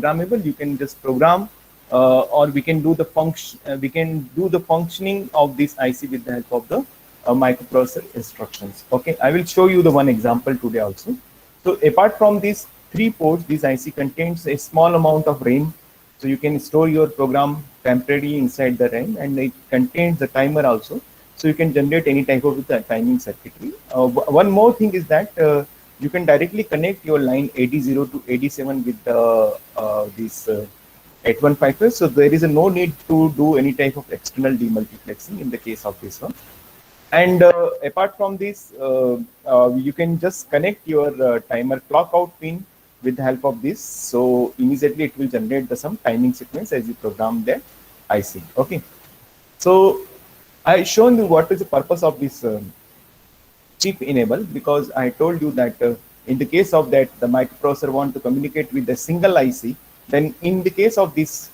programmable. You can just program, or we can do the function. We can do the functioning of this IC with the help of the microprocessor instructions. Okay, I will show you the one example today also. So apart from these three ports, this IC contains a small amount of RAM. So you can store your program temporarily inside the RAM, and it contains the timer also. So you can generate any type of timing circuitry. One more thing is that you can directly connect your line 80 to 87 with this 8155. So there is no need to do any type of external demultiplexing in the case of this one. And apart from this, you can just connect your timer clock out pin with the help of this. So immediately it will generate some timing sequence as you program that IC. Okay. So I shown you what is the purpose of this chip enable, because I told you that in the case of that the microprocessor want to communicate with a single IC, then in the case of this,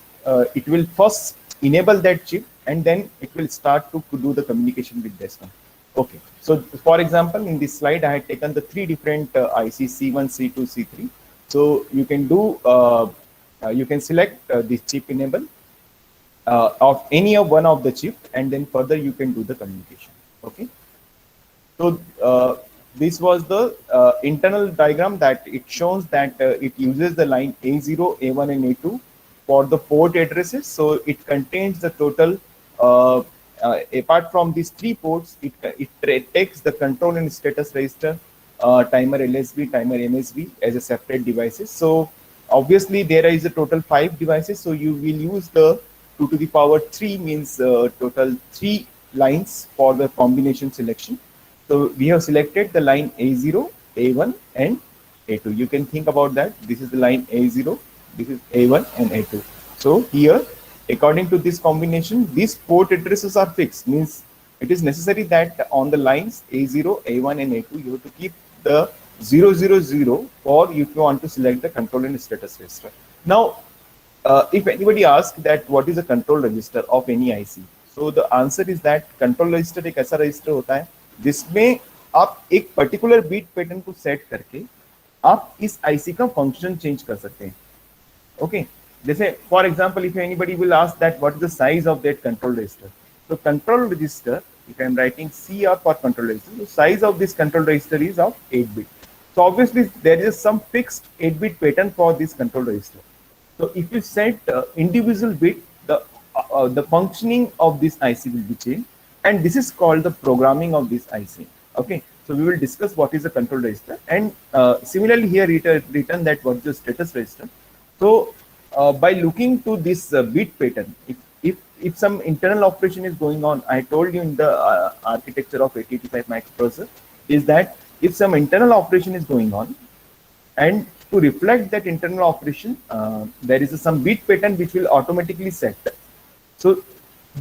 it will first enable that chip, and then it will start to do the communication with this one. Okay, so for example, in this slide, I had taken the three different IC C1, C2, C3. So you can do, you can select this chip enable of any of one of the chip, and then further you can do the communication. Okay. So this was the internal diagram that it shows that it uses the line A0, A1, and A2 for the port addresses. So it contains the total, apart from these three ports, it takes the control and status register, timer LSB, timer MSB as a separate devices. So obviously there is a total 5 devices. So you will use the 2 to the power 3 means total 3 lines for the combination selection. So we have selected the line A0, A1, and A2. You can think about that. This is the line A0, this is A1 and A2. So here, according to this combination, these port addresses are fixed. Means it is necessary that on the lines A0, A1, and A2, you have to keep the 000 for if you want to select the control and status register. Now, if anybody asks that what is a control register of any IC, so the answer is that control register एक ऐसा register होता है जिसमें आप एक particular beat pattern को set करके आप इस आईसी का फंक्शन चेंज कर सकते हैं. ओके, जैसे for example if anybody will ask that what is the size of that control register, तो control register, if I am writing CR for control register, the size of this control register is of 8 bit. So obviously there is some fixed 8 bit pattern for this control register. So if you set individual bit, the functioning of this IC will be changed, and this is called the programming of this IC. Okay, so we will discuss what is a control register, and similarly here written that what is the status register. So by looking to this bit pattern, if some internal operation is going on, I told you in the architecture of 8085 microprocessor is that if some internal operation is going on, and to reflect that internal operation, there is some bit pattern which will automatically set. So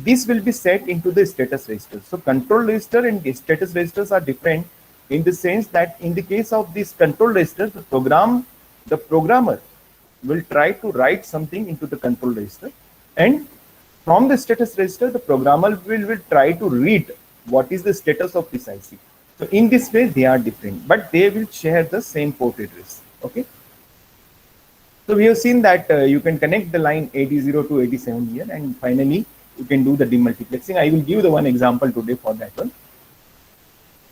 this will be set into the status register. So control register and status registers are different in the sense that in the case of this control register, the programmer will try to write something into the control register, and from the status register, the programmer will try to read what is the status of this IC. So in this way, they are different, but they will share the same port address. Okay. So we have seen that you can connect the line 80 to 87 here, and finally you can do the demultiplexing. I will give the one example today for that one.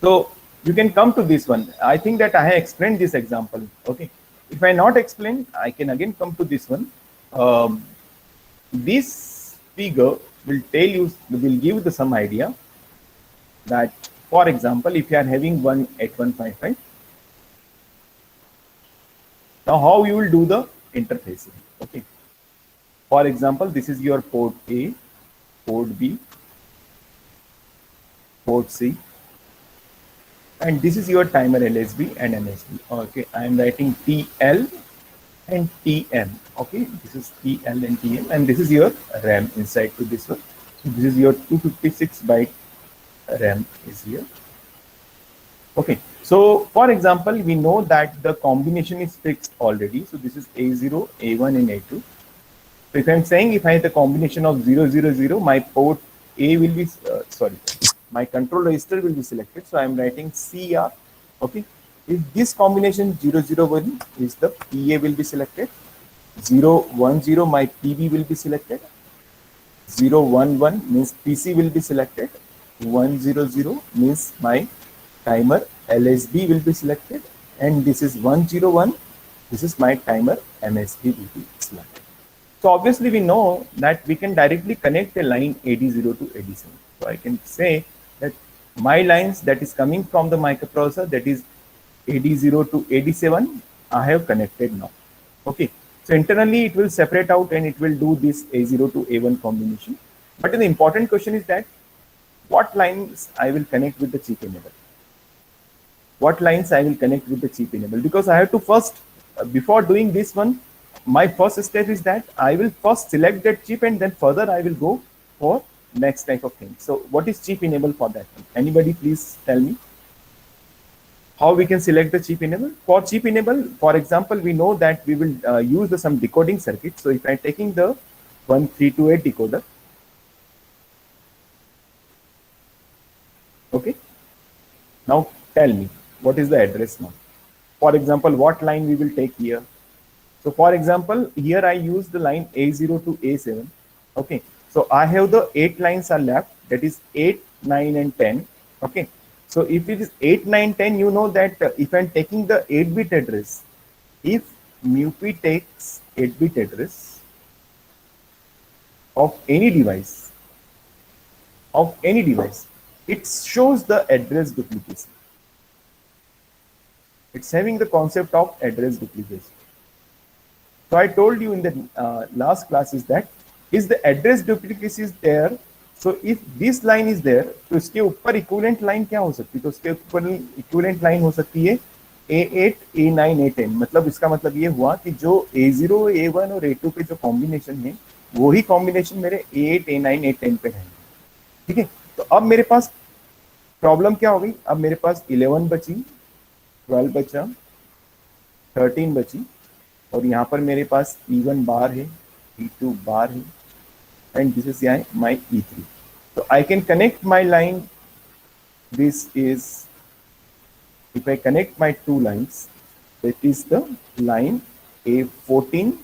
So you can come to this one. I think that I have explained this example. Okay. If I not explain, I can again come to this one. This figure will tell you, will give the some idea that, for example, if you are having one 8155, now how you will do the interfacing. Okay. For example, this is your port A, port B, port C, and this is your timer LSB and MSB. Okay, I am writing TL and TM. Okay, this is TL and TM, and this is your RAM inside to this one. So this is your 256 byte RAM is here. Okay, so for example, we know that the combination is fixed already. So this is A0, A1, and A2. So if I'm saying if I have the combination of 000, my port A will be, my control register will be selected. So I'm writing CR. Okay, if this combination 001 is the PA will be selected, 010 my PB will be selected, 011 means PC will be selected, 100 means my timer LSB will be selected, and this is 101, this is my timer MSB will be selected. So obviously we know that we can directly connect a line AD0 to AD7. So I can say that my lines that is coming from the microprocessor, that is AD0 to AD7, I have connected now. Okay. So internally it will separate out and it will do this A0 to A1 combination. But the important question is that what lines I will connect with the chip enable? What lines I will connect with the chip enable? Because I have to first, before doing this one, my first step is that I will first select that chip and then further I will go for next type of thing. So what is chip enable for that one? Anybody please tell me how we can select the chip enable? For chip enable, for example, we know that we will use some decoding circuit. So if I'm taking the 1328 decoder, okay, now tell me what is the address now. For example, what line we will take here? So for example, here I use the line A0 to A7. Okay. So I have the 8 lines are left, that is 8, 9 and 10. Okay. So if it is 8, 9, 10, you know that if I'm taking the 8-bit address, if MUPI takes 8-bit address of any device, it shows the address duplication. It's having the concept of address duplication. So I told you in the last class is that is the address duplication is there. So if this line is there, तो इसके ऊपर equivalent line क्या हो सकती है? तो इसके ऊपर equivalent line हो सकती है A8, A9, A10. मतलब इसका मतलब ये हुआ कि जो A0, A1 और A2 के जो कॉम्बिनेशन है वो ही कॉम्बिनेशन मेरे A8, A9, A10 पे है. ठीक है. तो अब मेरे पास प्रॉब्लम क्या हो गई? अब मेरे पास 11 बची, 12 बचा, 13 बची और यहाँ पर मेरे पास E1 बार है, E2 बार है, and this is my E3. So I can connect my line. This is, if I connect my two lines, that is the line A14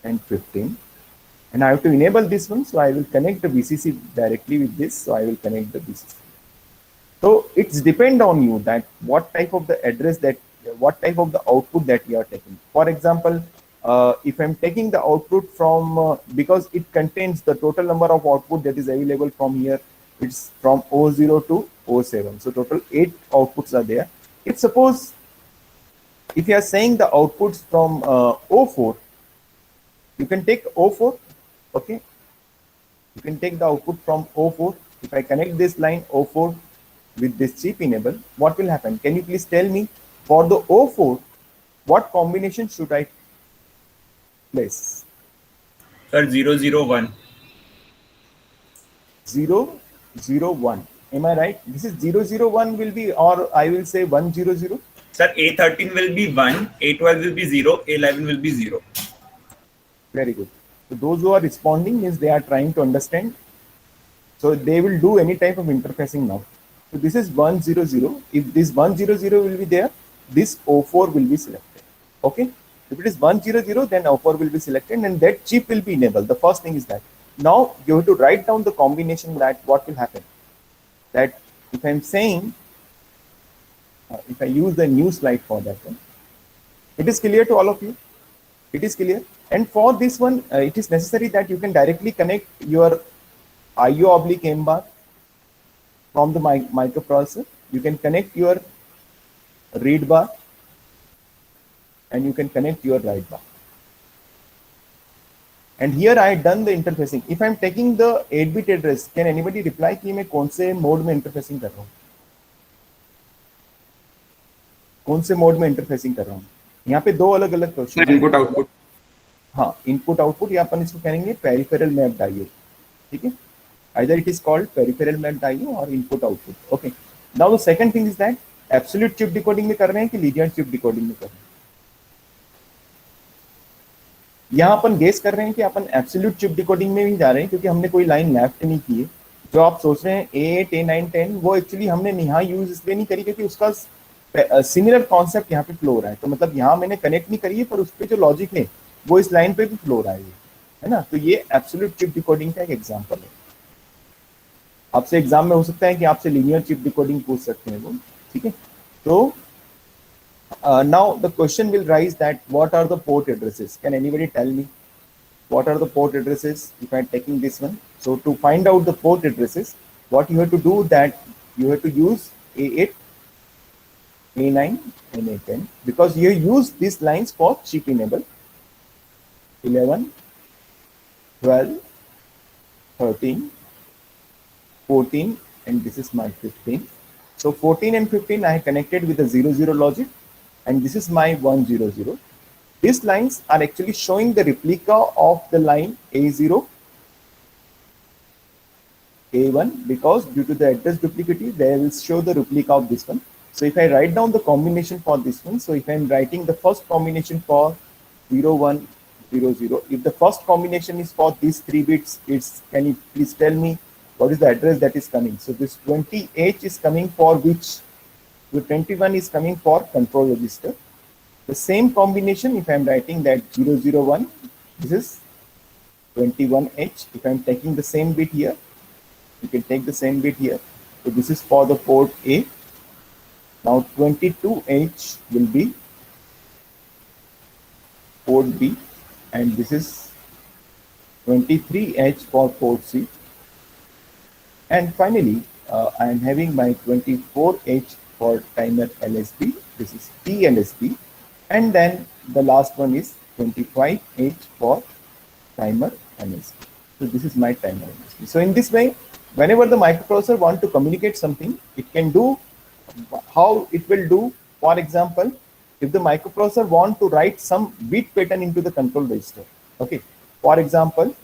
and 15, and I have to enable this one. So I will connect the VCC directly with this. So I will connect the VCC. So it's depend on you that what type of the address that, what type of the output that you are taking. For example, if I'm taking the output from, because it contains the total number of output that is available from here, it's from O0 to O7. So total 8 outputs are there. If suppose, if you are saying the outputs from O4, you can take O4, okay? You can take the output from O4. If I connect this line O4 with this chip enable, what will happen? Can you please tell me for the O4, what combination should I place? Sir, 001. 001. Am I right? This is 001 will be, or I will say 100. Sir, A13 will be 1, A12 will be 0, A11 will be 0. Very good. So those who are responding means they are trying to understand. So they will do any type of interfacing now. So this is 100. If this 100 will be there, this O4 will be selected. Okay. If it is 100, then O4 will be selected and that chip will be enabled. The first thing is that. Now you have to write down the combination that what will happen. That if I'm saying, if I use the new slide for that one, it is clear to all of you. It is clear. And for this one, it is necessary that you can directly connect your IO/M bar from the microprocessor. You can connect your read bar and you can connect your write bar. And here I had done the interfacing. If I'm taking the 8-bit address, can anybody reply कि मैं कौन से mode में interfacing कर रहा हूँ? कौन से मोड में इंटरफेसिंग कर रहा हूँ? यहाँ पे दो अलग अलग क्वेश्चन. Input output. हाँ, इनपुट आउटपुट या अपन इसको कहेंगे पेरिफेरल मैप्ड IO. ठीक है? Either it is called peripheral mapped IO or input output. Okay. Now the second thing is that absolute chip decoding में कर रहे हैं कि linear chip decoding में कर रहे हैं? यहाँ अपन गेस कर रहे हैं कि अपन एब्सोल्यूट चिप डिकोडिंग में भी जा रहे हैं क्योंकि हमने कोई लाइन लेफ्ट नहीं की है. जो आप सोच रहे हैं A8, A9, 10, वो एक्चुअली हमने यहाँ यूज इसलिए नहीं करी क्योंकि उसका सिमिलर कॉन्सेप्ट यहाँ पे फ्लो हो रहा है। तो मतलब यहाँ मैंने कनेक्ट नहीं करी है, पर उस पर जो लॉजिक है वो इस लाइन पे भी फ्लो हो रहा है ना। तो ये एब्सोल्यूट चिप डिकोडिंग का एक एग्जांपल है। आपसे एग्जाम में हो सकता है कि आपसे लीनियर चिप डिकोडिंग पूछ सकते हैं वो, ठीक है। तो now the question will rise that what are the port addresses? Can anybody tell me what are the port addresses if I'm taking this one? So to find out the port addresses, what you have to do that you have to use A8, A9 and A10 because you use these lines for chip enable 11, 12, 13, 14 and this is my 15. So 14 and 15 I connected with the 00 logic and this is my 100. These lines are actually showing the replica of the line A0, A1 because due to the address duplicity, they will show the replica of this one. So if I write down the combination for this one, so if I'm writing the first combination for 01, 00, if the first combination is for these 3 bits, can you please tell me what is the address that is coming? So this 20H is coming for which? The 21 is coming for control register. The same combination, if I'm writing that 001, this is 21H. If I'm taking the same bit here, you can take the same bit here. So this is for the port A. Now 22H will be port B, and this is 23H for port C. And finally, I am having my 24H for timer LSB. This is TLSB. And then the last one is 25H for timer MSB. So this is my timer MSB. So in this way, whenever the microprocessor want to communicate something, it can do how it will do. For example, if the microprocessor want to write some bit pattern into the control register. Okay. For example,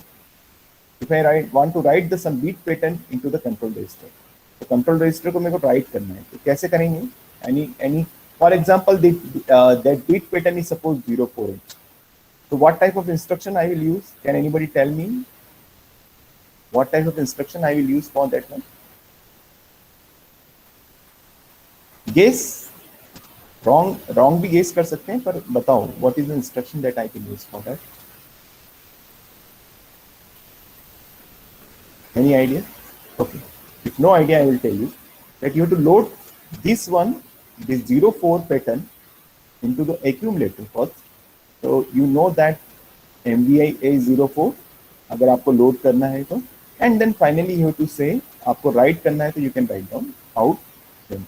if I want to write the some bit pattern into the control register, तो control register को मेरे को write करना है, तो कैसे करेंगे? Any for example, that bit pattern is suppose 04H. So what type of instruction I will use? Can anybody tell me what type of instruction I will use for that one? Guess. Wrong भी guess कर सकते हैं, पर बताओ what is the instruction that I can use for that? Any idea? Okay. If no idea, I will tell you that you have to load this one, this 04 pattern into the accumulator first. So you know that MVI A04 अगर आपको load करना है तो, and then finally you have to say आपको write करना है तो you can write down out 28.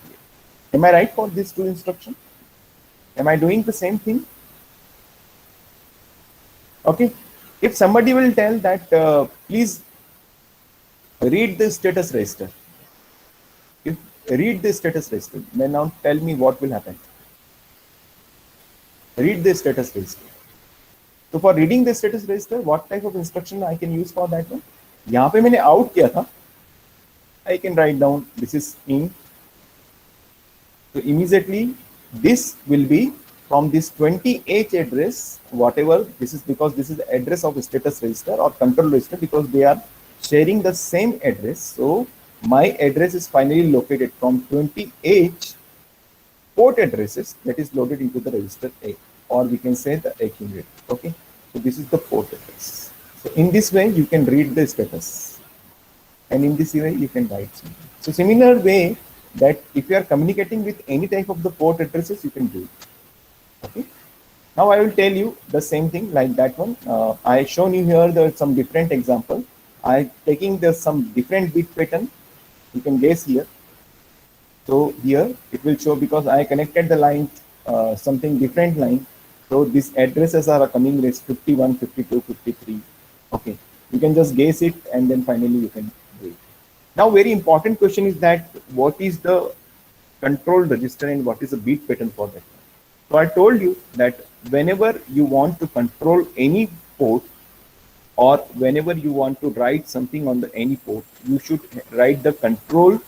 Am I right for these two instructions? Am I doing the same thing? Okay. If somebody will tell that please read the status register. If read the status register, then now tell me what will happen. Read the status register. So for reading the status register, what type of instruction I can use for that one? यहाँ पे मैंने out किया था. I can write down this is in. So immediately this will be from this 20H address, whatever this is, because this is the address of the status register or control register because they are sharing the same address. So my address is finally located from 20H port addresses that is loaded into the register A, or we can say the accumulator. Okay, so this is the port address. So in this way you can read the status, and in this way you can write something. So similar way that if you are communicating with any type of the port addresses, you can do it. Okay. Now I will tell you the same thing like that one. I shown you here the some different example. I taking the some different bit pattern. You can guess here. So here it will show because I connected the line something different line. So these addresses are coming as 51, 52, 53. Okay. You can just guess it and then finally you can do it. Now very important question is that what is the control register and what is the bit pattern for that? So I told you that whenever you want to control any port or whenever you want to write something on the any port, you should write the control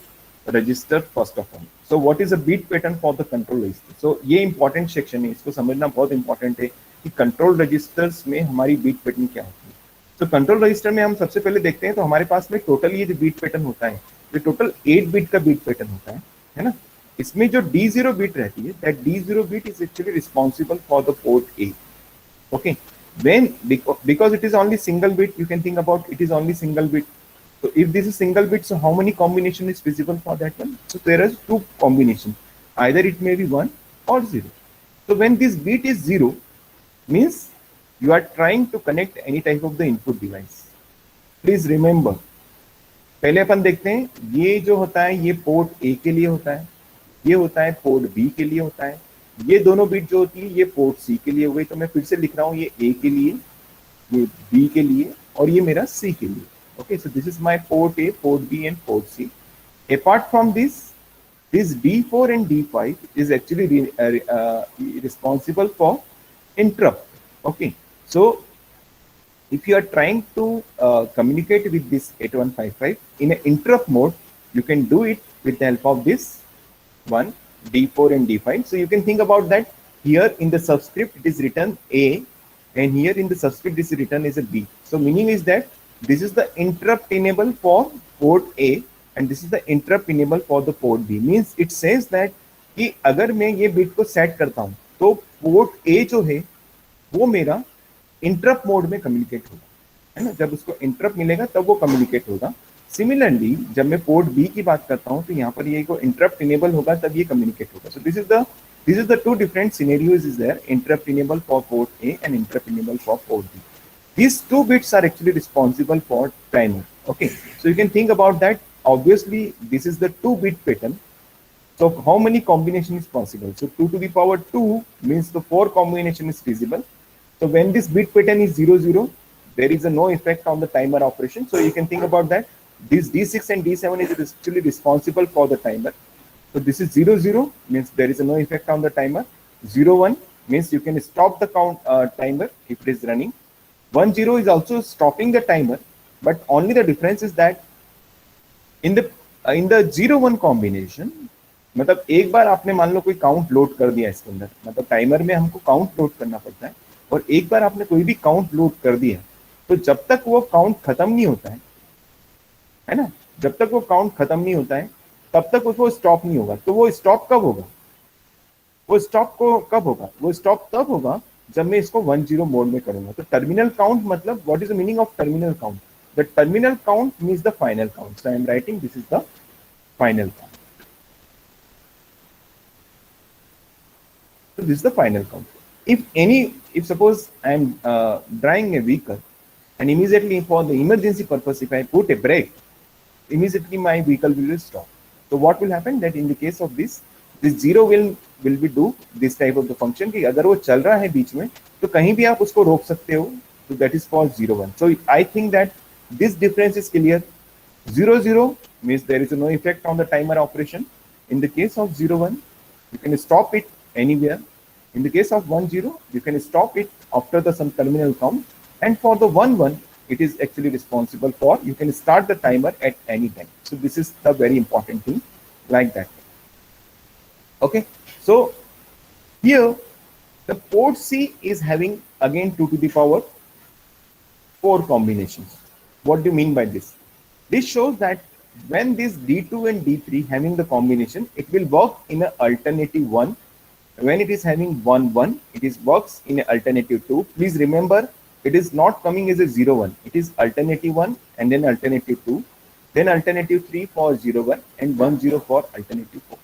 register first of all. So what is a bit pattern for the control register? So ये important section है, इसको समझना बहुत important है कि control registers में हमारी bit pattern क्या होती है. तो control register में हम सबसे पहले देखते हैं तो हमारे पास में total ये जो bit pattern होता है, ये total 8 bit का bit pattern होता है ना. इसमें जो D0 bit रहती है, that D0 bit is actually responsible for the port A. Okay, when because it is only single bit, you can think about it is only single bit. So if this is single bit, so how many combination is feasible for that one? So there are two combination. Either it may be 1 or 0. So when this bit is 0, means you are trying to connect any type of the input device. Please remember, पहले अपन देखते हैं ये जो होता है ये port A के लिए होता है, ये होता है पोर्ट बी के लिए होता है, ये दोनों बिट जो होती है ये पोर्ट सी के लिए हो गई। तो मैं फिर से लिख रहा हूँ ये ए के लिए, ये बी के लिए और ये मेरा सी के लिए। Okay, so this is my port A, port B and port C. Apart from this, this D4 and D5 is actually responsible for interrupt. Okay, so if you are trying to communicate with this 8155 in an interrupt mode, you can do it with the help of this one D4 and D5. So you can think about that. Here in the subscript it is written A, and here in the subscript this is written as a B. So meaning is that this is the interrupt enable for port A and this is the interrupt enable for the port B. Means it says that कि अगर मैं ये bit को set करता हूँ तो port A जो है वो मेरा इंटरप्ट मोड में कम्युनिकेट होगा, है ना। जब उसको इंटरप्ट मिलेगा तब वो कम्युनिकेट होगा। सिमिलरली जब मैं पोर्ट बी की बात करता हूँ तो यहाँ पर ये को इंटरप्ट इनेबल होगा तब ये कम्युनिकेट होगा। So this is the two different scenarios is there, interrupt enable for port A and interrupt enable for port B. These two bits are actually responsible for timer. Okay, so you can think about that. Obviously, this is the 2-bit pattern. So how many combination is possible? So 2 to the power 2 means the 4 combination is feasible. So when this bit pattern is 0 0, there is a no effect on the timer operation. So you can think about that. This D6 and D7 is actually responsible for the timer. So this is 0 0 means there is a no effect on the timer. 0 1 means you can stop the timer if it is running. 1 0 is also stopping the timer, but only the difference is that in the 0 1 combination, मतलब एक बार आपने मान लो कोई count load कर दिया इसके अंदर, मतलब टाइमर में हमको काउंट लोड करना पड़ता है, और एक बार आपने कोई भी काउंट लोड कर दिया तो जब तक वो काउंट खत्म नहीं होता है ना, जब तक वो काउंट खत्म नहीं होता है तब तक उसको स्टॉप नहीं होगा। तो वो स्टॉप कब होगा? वो स्टॉप को कब होगा? वो स्टॉप तब होगा जब मैं इसको 1 0 मोड में करूंगा। तो टर्मिनल काउंट मतलब what is the meaning of terminal count? The terminal count means the final count. So I am writing this is the final count. So this is the final count. If suppose I am driving a vehicle and immediately for the emergency purpose, if I put a brake, immediately my vehicle will stop. So what will happen? That in the case of this 0 will be do this type of the function कि अगर वो चल रहा है बीच में तो कहीं भी आप उसको रोक सकते हो। So that is called 0 1. So I think that this difference is clear. 0 0 means there is no effect on the timer operation. In the case of 0 1, you can stop it anywhere. In the case of 1 0, you can stop it after the some terminal count. And for the 1 1, it is actually responsible for, you can start the timer at any time. So this is the very important thing, like that. Okay, so here the port C is having again 2 to the power 4 combinations. What do you mean by this? This shows that when this D2 and D3 having the combination, it will work in an alternative 1. When it is having 1 1, it is works in an alternative 2. Please remember, it is not coming as a 0 1. It is alternative 1 and then alternative 2, then alternative 3 for 0 1 and 1 0 for alternative 4.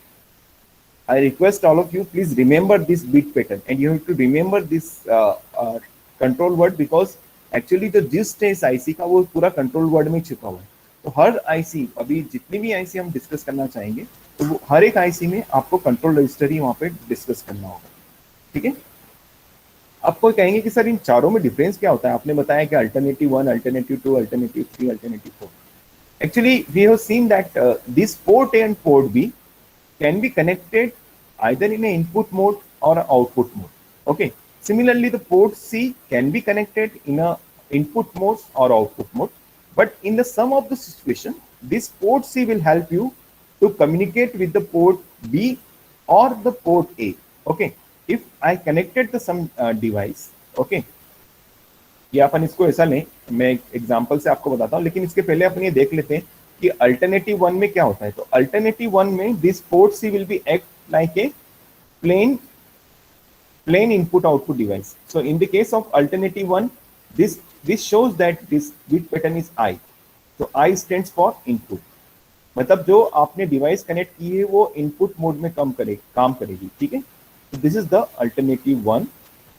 I request all of you, please remember this bit pattern, and you have to remember this control word, because actually the gist है इस IC का वो पूरा control word में छुपा हुआ है। तो हर IC, अभी जितनी भी IC हम डिस्कस करना चाहेंगे तो वो हर एक IC में आपको कंट्रोल रजिस्टर ही वहाँ पे डिस्कस करना होगा, ठीक है। आप कोई कहेंगे कि सर इन चारों में डिफरेंस क्या होता है? आपने बताया कि alternative 1, alternative 2, alternative 3, alternative 4। Actually, we have seen that this port A and port B can be connected either in an input mode or an output mode. Okay. Similarly, the port C can be connected in a input mode or output mode. But in the sum of the situation, this port C will help you to communicate with the port B or the port A. Okay. If I connected the some device, okay. ये अपन इसको ऐसा लें, मैं एक example से आपको बताता हूँ, लेकिन इसके पहले अपन ये देख लेते हैं कि अल्टरनेटिव वन में क्या होता है. तो अल्टरनेटिव वन में this port C will be act like a plain input output device. So in the case of alternative one, this shows that this bit pattern is I. So I stands for input. मतलब जो आपने device connect की है वो input mode में काम करेगी. ठीक है. So this is the alternative one.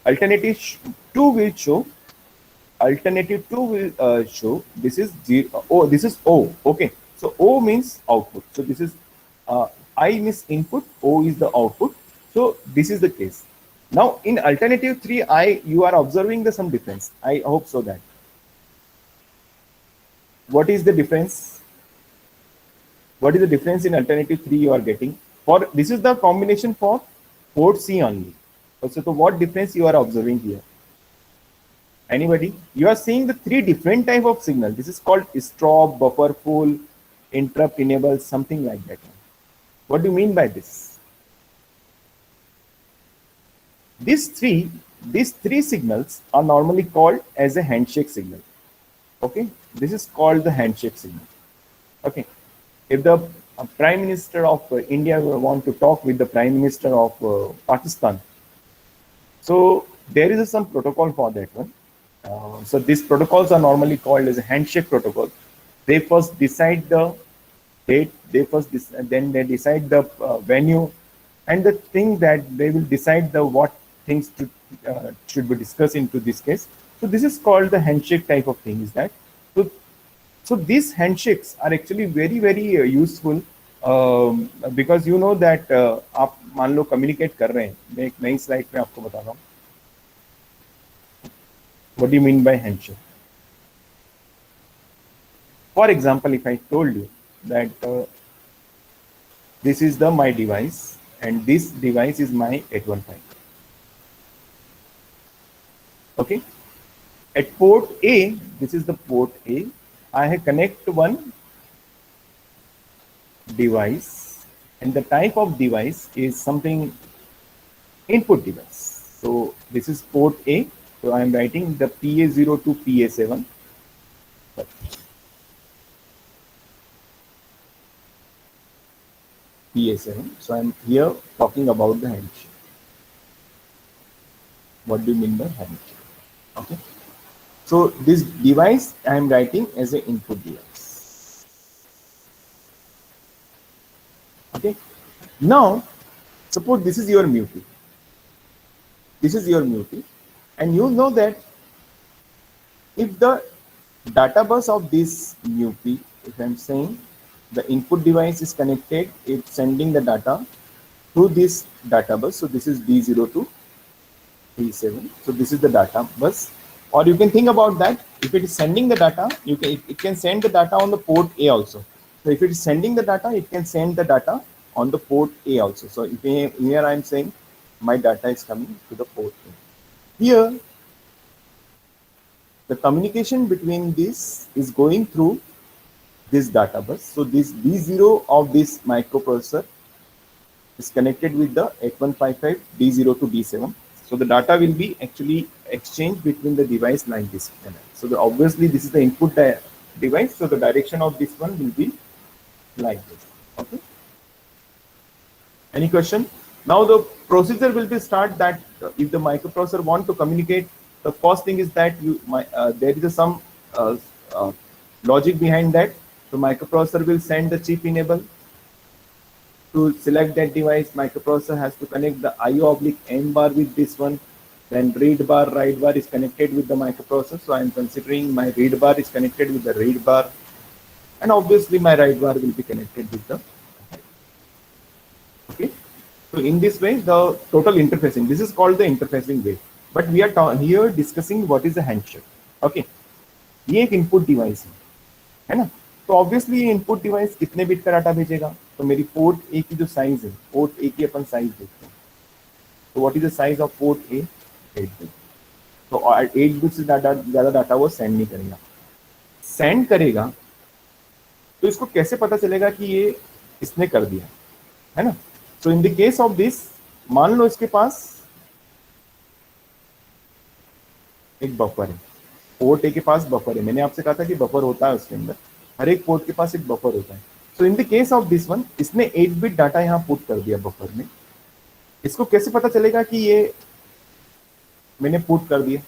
Alternative two will show. Alternative two will show this is zero. Oh, this is O. Okay. So O means output. So this is I means input. O is the output. So this is the case. Now in alternative 3, you are observing some difference. I hope so that. What is the difference? What is the difference in alternative 3 you are getting? For this is the combination for port C only. Okay, so what difference you are observing here? Anybody? You are seeing the 3 different type of signal. This is called stop, buffer full, interrupt enable, something like that. What do you mean by this? These three signals are normally called as a handshake signal. Okay, this is called the handshake signal. Okay, if the Prime Minister of India want to talk with the Prime Minister of Pakistan, so there is some protocol for that one. So these protocols are normally called as a handshake protocol. They first decide the date, then they decide the venue, and the thing that they will decide the what things should be discussed into this case. So this is called the handshake type of thing. Is that so? These handshakes are actually very useful because you know that आप मान लो communicate कर रहे हैं. मैं एक नई slide पे आपको बता रहा हूँ. What do you mean by handshake? For example, if I told you that this is my device and this device is my 815. Okay. At port A, this is the port A. I have connect one device, and the type of device is something input device. So this is port A. So I am writing the PA0 to PA7. PA7. So I am here talking about the handshake. What do you mean by handshake? Okay. So this device I am writing as an input device. Okay. Now, suppose this is your MUTI. This is your MUTI, and you know that if the data bus of this MUTI, if I am saying the input device is connected, it's sending the data through this data bus. So this is D0 to D7. So this is the data bus. Or you can think about that. If it is sending the data, it can send the data on the port A also. So if it is sending the data, it can send the data on the port A also. So if here I am saying my data is coming to the port A. Here, the communication between this is going through this data bus. So this D0 of this microprocessor is connected with the 8155 D0 to D7. So the data will be actually exchanged between the device like this. So obviously this is the input device. So the direction of this one will be like this. Okay. Any question? Now the procedure will be start that if the microprocessor want to communicate, the first thing is that there is some logic behind that. The microprocessor will send the chip enable. To select that device, microprocessor has to connect the IO/M bar with this one. Then read bar, write bar is connected with the microprocessor. So I am considering my read bar is connected with the read bar, and obviously my write bar will be connected with the. Okay. So in this way, the total interfacing. This is called the interfacing way. But we are here discussing what is the handshake. Okay. ये एक input device है ना? तो obviously input device कितने bit का data भेजेगा? तो मेरी पोर्ट ए की जो साइज है, पोर्ट ए की अपन साइज देखते हैं. तो what is the size of port A? 8 bit. तो 8 बिट से ज्यादा डाटा वो सेंड नहीं करेगा. सेंड करेगा तो इसको कैसे पता चलेगा कि ये इसने कर दिया, है ना? So in the case of this, मान लो इसके पास एक बफर है, पोर्ट ए के पास बफर है. मैंने आपसे कहा था कि बफर होता है उसके अंदर. हर एक पोर्ट के पास एक बफर होता है. So in the case of this one, इसने 8 बिट डाटा यहाँ पुट कर दिया बफर में. इसको कैसे पता चलेगा कि ये मैंने पुट कर दिया?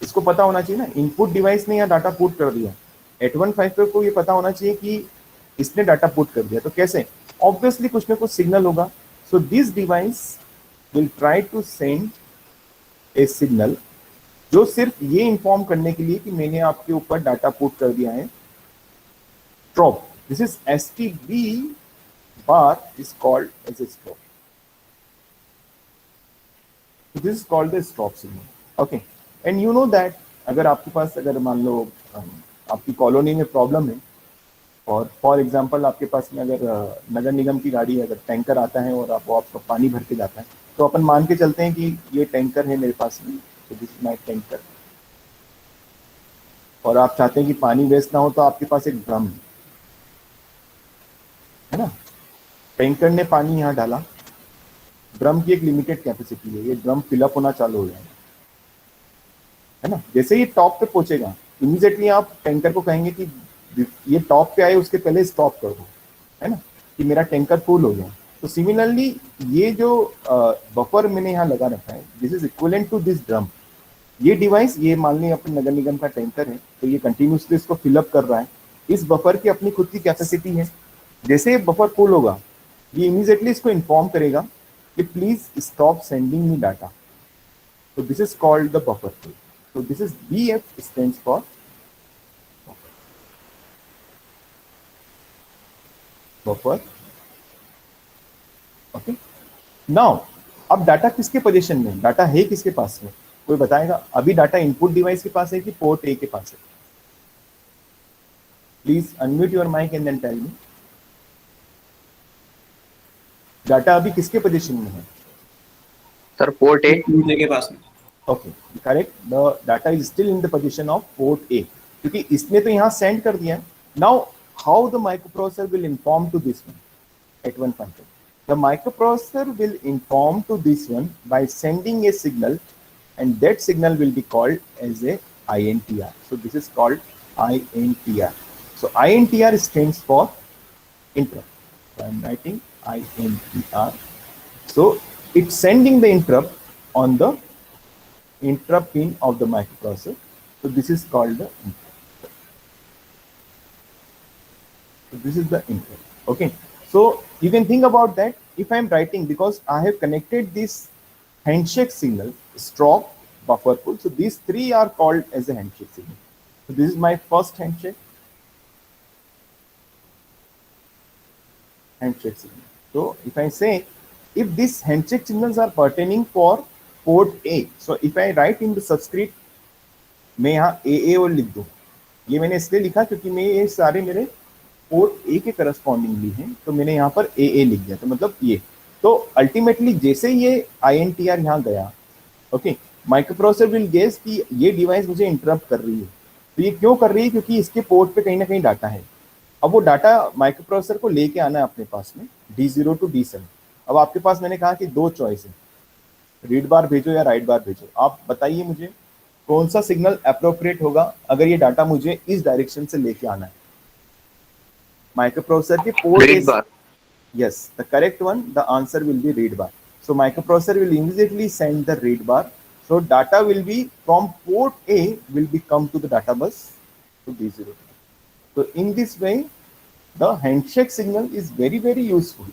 इसको पता होना चाहिए ना, इनपुट डिवाइस ने यहाँ डाटा पुट कर दिया. 815 को ये पता होना चाहिए कि इसने डाटा पुट कर दिया. तो कैसे? ऑब्वियसली कुछ ना कुछ सिग्नल होगा. So this device will try to send a signal जो सिर्फ ये इंफॉर्म करने के लिए कि मैंने आपके ऊपर डाटा पुट कर दिया है. Strobe, this is STB bar is called as a stop. So this is called the stop signal. Okay, and you know that अगर आपके पास, अगर मान लो आपकी कॉलोनी में प्रॉब्लम है, और फॉर एग्जांपल आपके पास में अगर नगर निगम की गाड़ी, अगर टैंकर आता है और आपका पानी भर के जाता है, तो अपन मान के चलते हैं कि ये टैंकर है मेरे पास में, तो दिस इज माय टैंकर, और आप चाहते हैं कि पानी वेस्ट ना हो, तो आपके पास एक ड्रम है ना. टैंकर ने पानी यहाँ डाला, ड्रम की एक लिमिटेड कैपेसिटी है, ये ड्रम फिलअप होना चालू हो जाएगा, है ना. जैसे ही टॉप पे पहुंचेगा, इमीडिएटली आप टैंकर को कहेंगे कि ये टॉप पे आए उसके पहले स्टॉप कर दो, है ना, कि मेरा टैंकर फुल हो गया. तो सिमिलरली ये जो बफर मैंने यहाँ लगा रखा है, this is equivalent to this drum. ये डिवाइस, ये मान लीजिए अपने नगर निगम का टैंकर है, तो ये कंटिन्यूसली इसको फिलअप कर रहा है. इस बफर की अपनी खुद की कैपेसिटी है. जैसे बफर फुल होगा, ये इमीडिएटली इसको इन्फॉर्म करेगा कि please stop sending me data. So this is called the buffer fill. So this is BF stands for buffer. Okay. Now अब डाटा किसके पोजीशन में, डाटा है किसके पास में, कोई बताएगा? अभी डाटा इनपुट डिवाइस के पास है कि पोर्ट ए के पास है? Please unmute your mic and then tell me. Data अभी किसके पोजीशन में है? सर पोर्ट ए के पास में. Okay, correct. The data is still in the position of port A, क्योंकि इसने तो यहाँ सेंड कर दिया. Now how the microprocessor will inform to this one at 1.2. The microprocessor will inform to this one by sending a signal, and that signal will be called as a INTR. So this is called INTR. So INTR stands for interrupt. So I'm writing INTR. So it's sending the interrupt on the interrupt pin of the microprocessor. So this is called the interrupt. So this is the interrupt. Okay. So you can think about that. If I am writing, because I have connected this handshake signal, stop, buffer pull. So these three are called as a handshake signal. So this is my first handshake signal. So if I say, if these handshake signals are pertaining for port A, so if I write in the subscript, मैं यहाँ AA और लिख दूँ. ये मैंने इसलिए लिखा क्योंकि मैं ये सारे मेरे पोर्ट ए के करस्पॉन्डिंगली हैं, तो मैंने यहाँ पर AA लिख दिया. तो मतलब ये, तो अल्टीमेटली जैसे ये INTR यहाँ गया, ओके, माइक्रोप्रोसेसर विल गेस कि ये डिवाइस मुझे इंटरप्ट कर रही है. तो ये क्यों कर रही है? क्योंकि इसके पोर्ट पे कहीं ना कहीं डाटा है. अब वो डाटा माइक्रोप्रोसेसर को लेके आना है अपने पास में, D0 to D7. अब आपके पास मैंने कहा कि दो चॉइस है, रीड बार भेजो या राइट बार भेजो. आप बताइए मुझे कौन सा सिग्नल अप्रोप्रिएट होगा अगर ये डाटा मुझे इस डायरेक्शन से लेके आना है. Microprocessor के port read is, bar. yes, the correct one, the answer will be read bar. So microprocessor will immediately send the read bar. So data will be from port A will be come to the data bus to D0. So in this way, the handshake signal is very, very useful.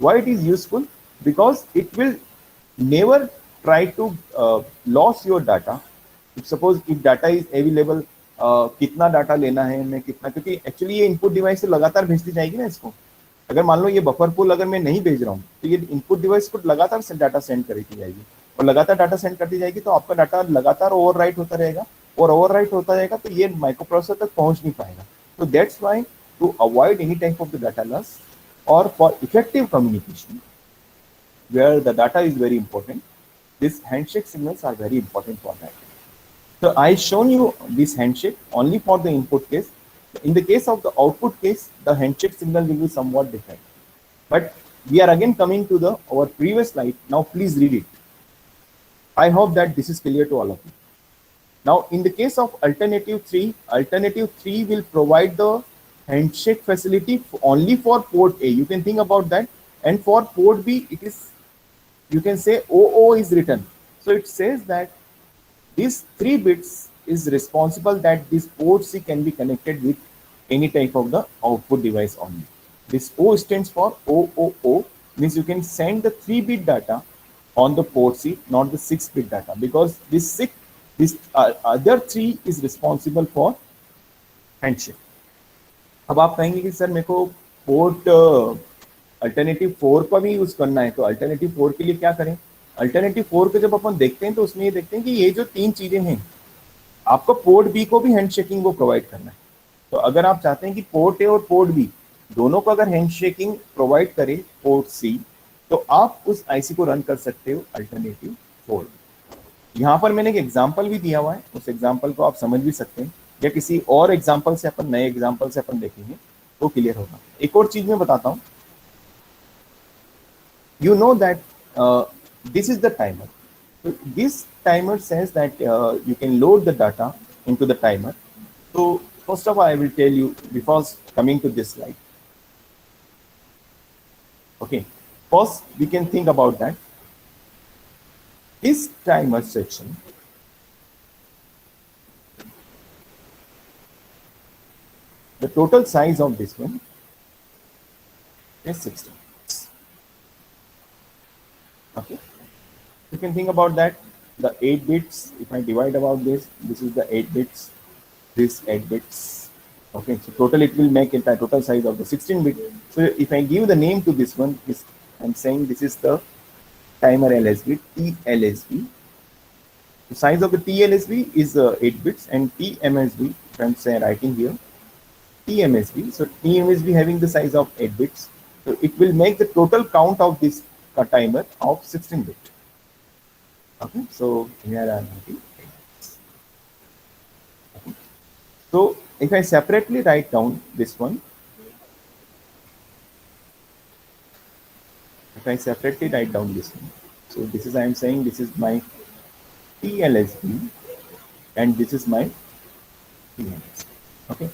Why it is useful? Because it will never try to lose your data. If suppose if data is available, कितना data लेना है, मैं कितना, क्योंकि actually ये input device से लगातार भेजती जाएगी ना इसको. अगर मान लो ये बफर पुल अगर मैं नहीं भेज रहा हूँ, तो ये इनपुट डिवाइस को लगातार डाटा सेंड करती जाएगी, और लगातार डाटा सेंड करती जाएगी, तो आपका डाटा लगातार ओवरराइट होता रहेगा, और ओवरराइट होता रहेगा तो ये माइक्रोप्रोसेसर तक पहुंच नहीं पाएगा. तो that's why to avoid any type of the data loss, और for effective communication where the data is very important, these handshake signals are very important for that. So I shown you this handshake only for the input case. In the case of the output case, the handshake signal will be somewhat different. But we are again coming to the our previous slide. Now please read it. I hope that this is clear to all of you. Now, in the case of alternative 3 will provide the handshake facility only for port A. You can think about that. And for port B, it is, you can say OO is written. So it says that these 3 bits is responsible that this port C can be connected with any type of the output device only. This O stands for OOO, means you can send the 3-bit data on the port C, not the 6-bit data, because this other 3 is responsible for handshake. अब आप कहेंगे कि sir मेरे को port alternative 4 का भी use करना है, तो अल्टरनेटिव 4 के लिए क्या करें? अल्टरनेटिव 4 के जब अपन देखते हैं तो उसमें ये देखते हैं कि ये जो 3 चीजें हैं, आपको पोर्ट बी को भी हैंडशेकिंग वो प्रोवाइड करना है. तो अगर आप चाहते हैं कि पोर्ट ए और पोर्ट बी दोनों को अगर हैंडशेकिंग प्रोवाइड करे पोर्ट सी, तो आप उस आईसी को रन कर सकते हो अल्टरनेटिव 4. यहाँ पर मैंने एक एग्जांपल भी दिया हुआ है, उस एग्जांपल को आप समझ भी सकते हैं, या किसी और एग्जांपल से अपन नए एग्जांपल से अपन देखेंगे तो क्लियर होगा. एक और चीज मैं बताता हूँ. You know that this is the timer. So this timer says that you can load the data into the timer. So first of all, I will tell you before coming to this slide. Okay, first we can think about that. This timer section the total size of this one is 16. Okay, you can think about that. The 8 bits, if I divide about this is the 8 bits, this 8 bits. Okay, so total it will make it a total size of the 16 bit. So if I give the name to this one, I'm saying this is the timer LSB, TLSB. The size of the TLSB is 8 bits, and TMSB, if I'm saying writing here, TMSB. So TMSB having the size of 8 bits. So it will make the total count of this timer of 16 bit. Okay, so here are okay. So if I separately write down this one, so this is, I am saying this is my TLSB and this is my TMSB. Okay,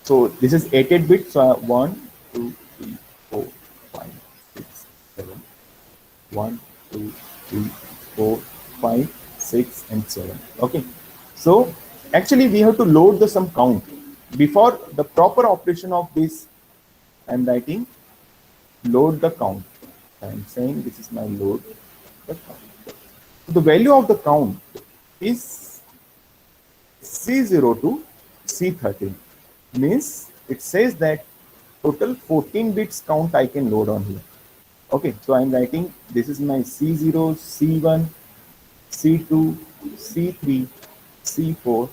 so this is 8 bits. So 1, 2, 3, 4, 5, 6, 7. 1, 2, 3, 4, 5, 6, and 7. Okay, so actually we have to load the some count before the proper operation of this. I'm writing load the count. I'm saying this is my load the count. So the value of the count is C0 to C13, means it says that total 14 bits count I can load on here. Okay, so I'm writing this is my C0, C1, C2, C3, C4,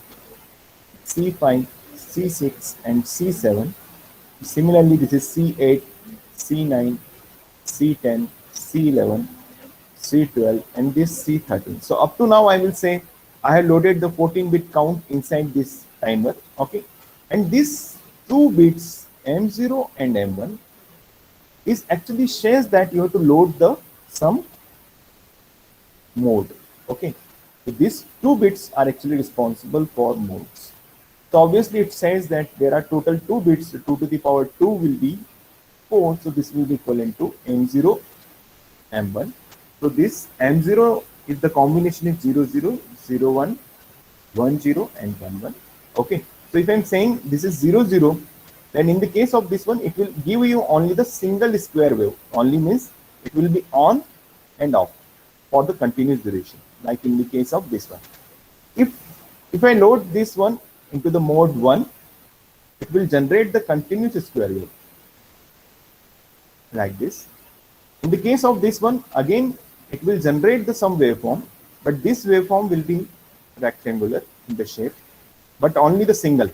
C5, C6, and C7. Similarly, this is C8, C9, C10, C11, C12, and this C13. So up to now, I will say I have loaded the 14-bit count inside this timer. Okay, and these 2 bits M0 and M1 is actually says that you have to load the some mode. Okay, so these 2 bits are actually responsible for modes. So obviously it says that there are total 2 bits, 2 to the power 2 will be 4, so this will be equivalent to M0, M1. So this M0 is the combination is 0, 0, 0, 1, 1, 0, and 1, 1. Okay, so if I'm saying this is 0, 0, then in the case of this one, it will give you only the single square wave. Only means it will be on and off for the continuous duration, like in the case of this one. If I load this one into the mode 1, it will generate the continuous square wave like this. In the case of this one, again, it will generate the some waveform, but this waveform will be rectangular in the shape, but only the single.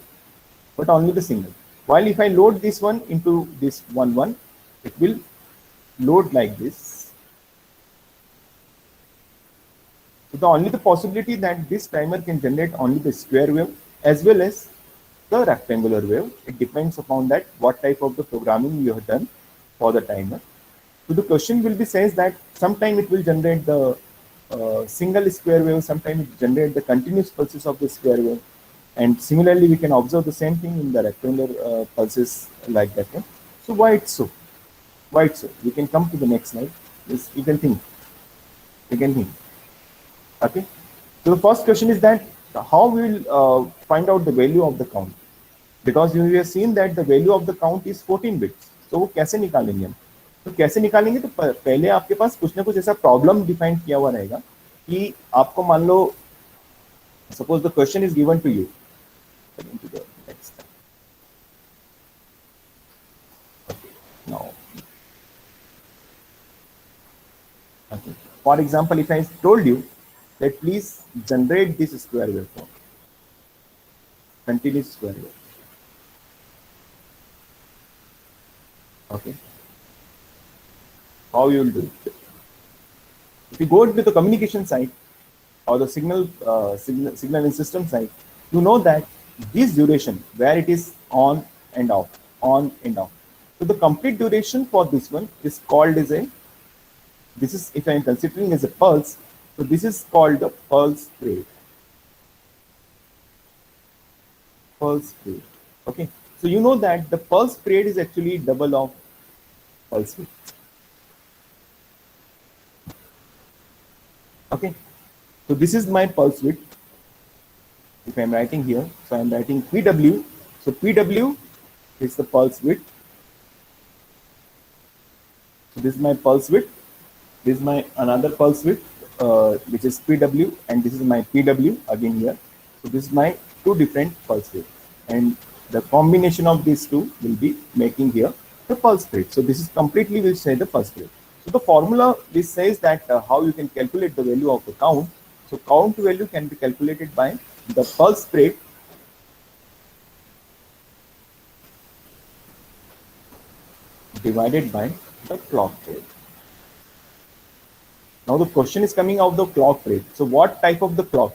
While if I load this one into this 1, 1, it will load like this. So the only the possibility that this timer can generate only the square wave as well as the rectangular wave. It depends upon that what type of the programming you have done for the timer. So the question will be says that sometime it will generate the single square wave, sometimes it generates the continuous pulses of the square wave. And similarly, we can observe the same thing in the rectangular pulses like that. So why it's so? Why it's so? We can come to the next slide. Yes, you can think. You can think. Okay. So the first question is that how we will find out the value of the count, because we have seen that the value of the count is 14 bits. So वो कैसे निकालेंगे हम? तो कैसे निकालेंगे, तो पहले आपके पास कुछ ना कुछ ऐसा प्रॉब्लम डिफाइन किया हुआ रहेगा कि आपको मान लो suppose the question is given to you. Now, okay. For example, if I told you that please generate this square waveform, continuous square wave. Okay. How you will do it? If you go to the communication side or the signal and system side, you know that this duration where it is on and off, on and off. So the complete duration for this one is called as a, this is if I am considering as a pulse, so this is called the pulse rate. Pulse rate. Okay. So you know that the pulse rate is actually double of pulse width. Okay. So this is my pulse width. If I am writing here, so I am writing PW. So PW is the pulse width. So this is my pulse width. This is my another pulse width, which is PW, and this is my PW again here. So this is my two different pulse width, and the combination of these two will be making here the pulse rate. So this is completely will say the pulse rate. So the formula this says that how you can calculate the value of the count. So count value can be calculated by the pulse rate divided by the clock rate. Now the question is coming out the clock rate. So what type of the clock?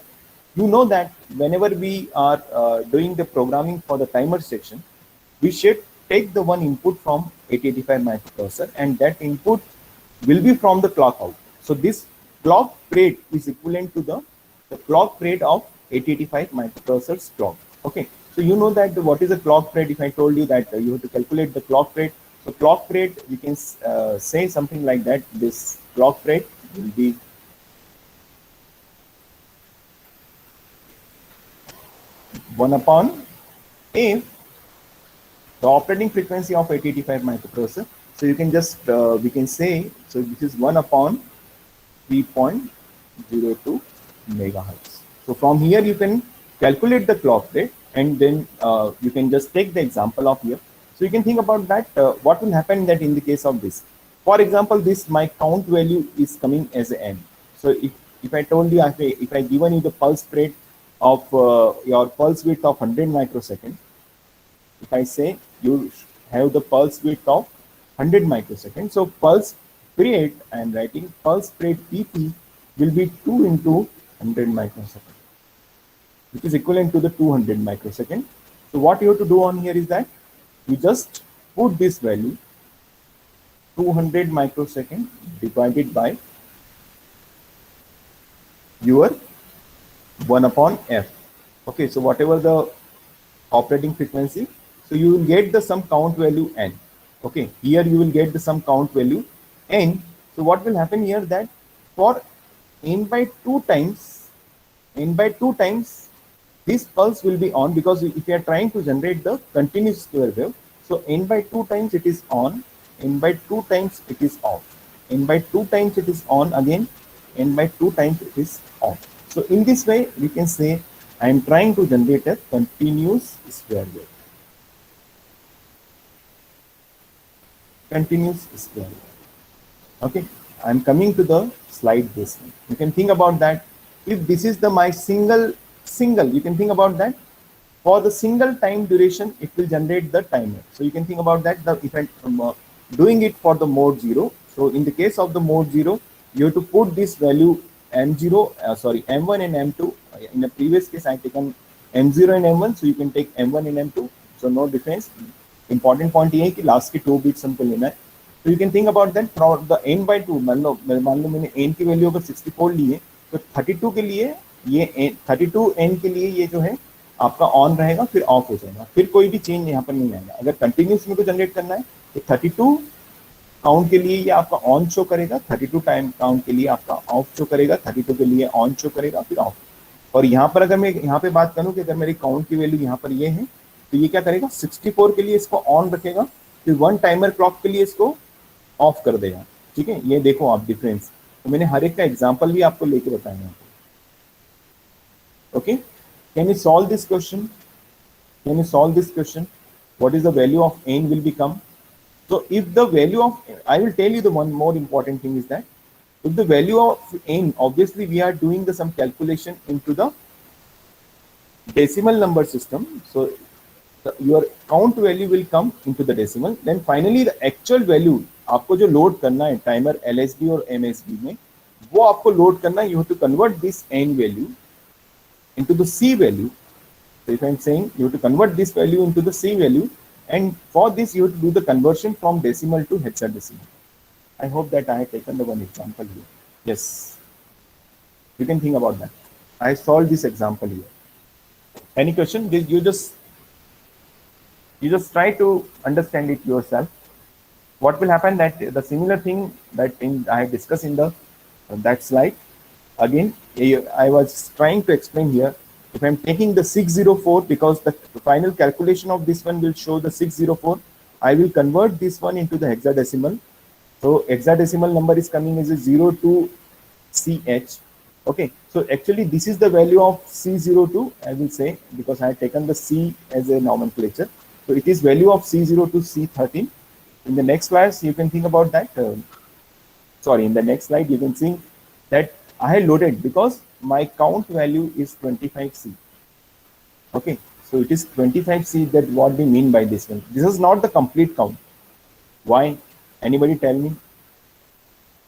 You know that whenever we are doing the programming for the timer section, we should take the one input from 8085 microprocessor, and that input will be from the clock out. So this clock rate is equivalent to the clock rate of 8085 microprocessor's clock. Okay. So you know that what is the clock rate. If I told you that you have to calculate the clock rate. So clock rate, we can say something like that. This clock rate will be one upon a the operating frequency of 8085 microprocessor. So you can just we can say, so this is 1 upon 3.02 megahertz. So from here you can calculate the clock rate, and then you can just take the example of here. So you can think about that what will happen that in the case of this. For example, this my count value is coming as n. So if I told you, if I given you the pulse rate of your pulse width of 100 microseconds, if I say you have the pulse width of 100 microseconds, so pulse rate, I am writing pulse rate PP will be 2 into 100 microseconds, which is equivalent to the 200 microseconds. So what you have to do on here is that you just put this value 200 microsecond divided by your 1 upon f. Okay, so whatever the operating frequency, so you will get the some count value n. Okay, here you will get the some count value n. So what will happen here that for n by 2 times, this pulse will be on, because if you are trying to generate the continuous square wave, so n by 2 times it is on, n by 2 times it is off, n by 2 times it is on again, n by 2 times it is off. So in this way we can say I am trying to generate a continuous square wave. Continuous square wave. Okay, I am coming to the slide this one. You can think about that. If this is the my single, you can think about that. For the single time duration, it will generate the timer. So you can think about that. If I'm doing it for the mode 0. So in the case of the mode 0, you have to put this value M0, M1 and M2. In the previous case, I taken M0 and M1. So you can take M1 and M2. So no difference. Important point here is कि last के 2 bits हमको लेना है. So you can think about that for the n by 2. मान लो मैंने n की value अगर 64 लिए तो 32 के लिए ये 32 n के लिए ये जो है आपका ऑन रहेगा, फिर ऑफ हो जाएगा, फिर कोई भी चेंज यहाँ पर नहीं आएगा। अगर कंटिन्यूस में को जनरेट करना है तो 32 काउंट के लिए ये आपका ऑन शो करेगा, 32 टाइम काउंट के लिए आपका ऑफ शो करेगा, 32 के लिए ऑन शो करेगा, फिर ऑफ। और यहाँ पर अगर मैं यहाँ पे बात करूँ कि अगर मेरी काउंट की वैल्यू यहाँ पर ये है तो ये क्या करेगा, 64 के लिए इसको ऑन रखेगा, फिर 1 टाइमर क्लॉक के लिए इसको ऑफ कर देगा। ठीक है, ये देखो आप डिफरेंस। तो मैंने हर एक का एग्जांपल भी आपको लेके बताया है। Okay, can you solve this question? Can you solve this question? What is the value of n will become? So if the value of, I will tell you the one more important thing is that if the value of n, obviously we are doing some calculation into the decimal number system. So your count value will come into the decimal. Then finally the actual value आपको जो load करना है timer LSB और MSB में, वो आपको load करना है. You have to convert this n value into the C value. So if I am saying you have to convert this value into the C value, and for this you have to do the conversion from decimal to hexadecimal. I hope that I have taken the one example here. Yes, you can think about that. I solved this example here. Any question? You just try to understand it yourself. What will happen that the similar thing that I have discussed in the that slide. Again, I was trying to explain here. If I'm taking the 604, because the final calculation of this one will show the 604, I will convert this one into the hexadecimal. So hexadecimal number is coming as a 02CH. Okay, so actually this is the value of C02, I will say, because I have taken the C as a nomenclature. So it is value of C02 C13. In the next class, you can think about that. In the next slide, you can see that I have loaded because my count value is 25C. Okay, so it is 25C. That what we mean by this one. This is not the complete count. Why? Anybody tell me?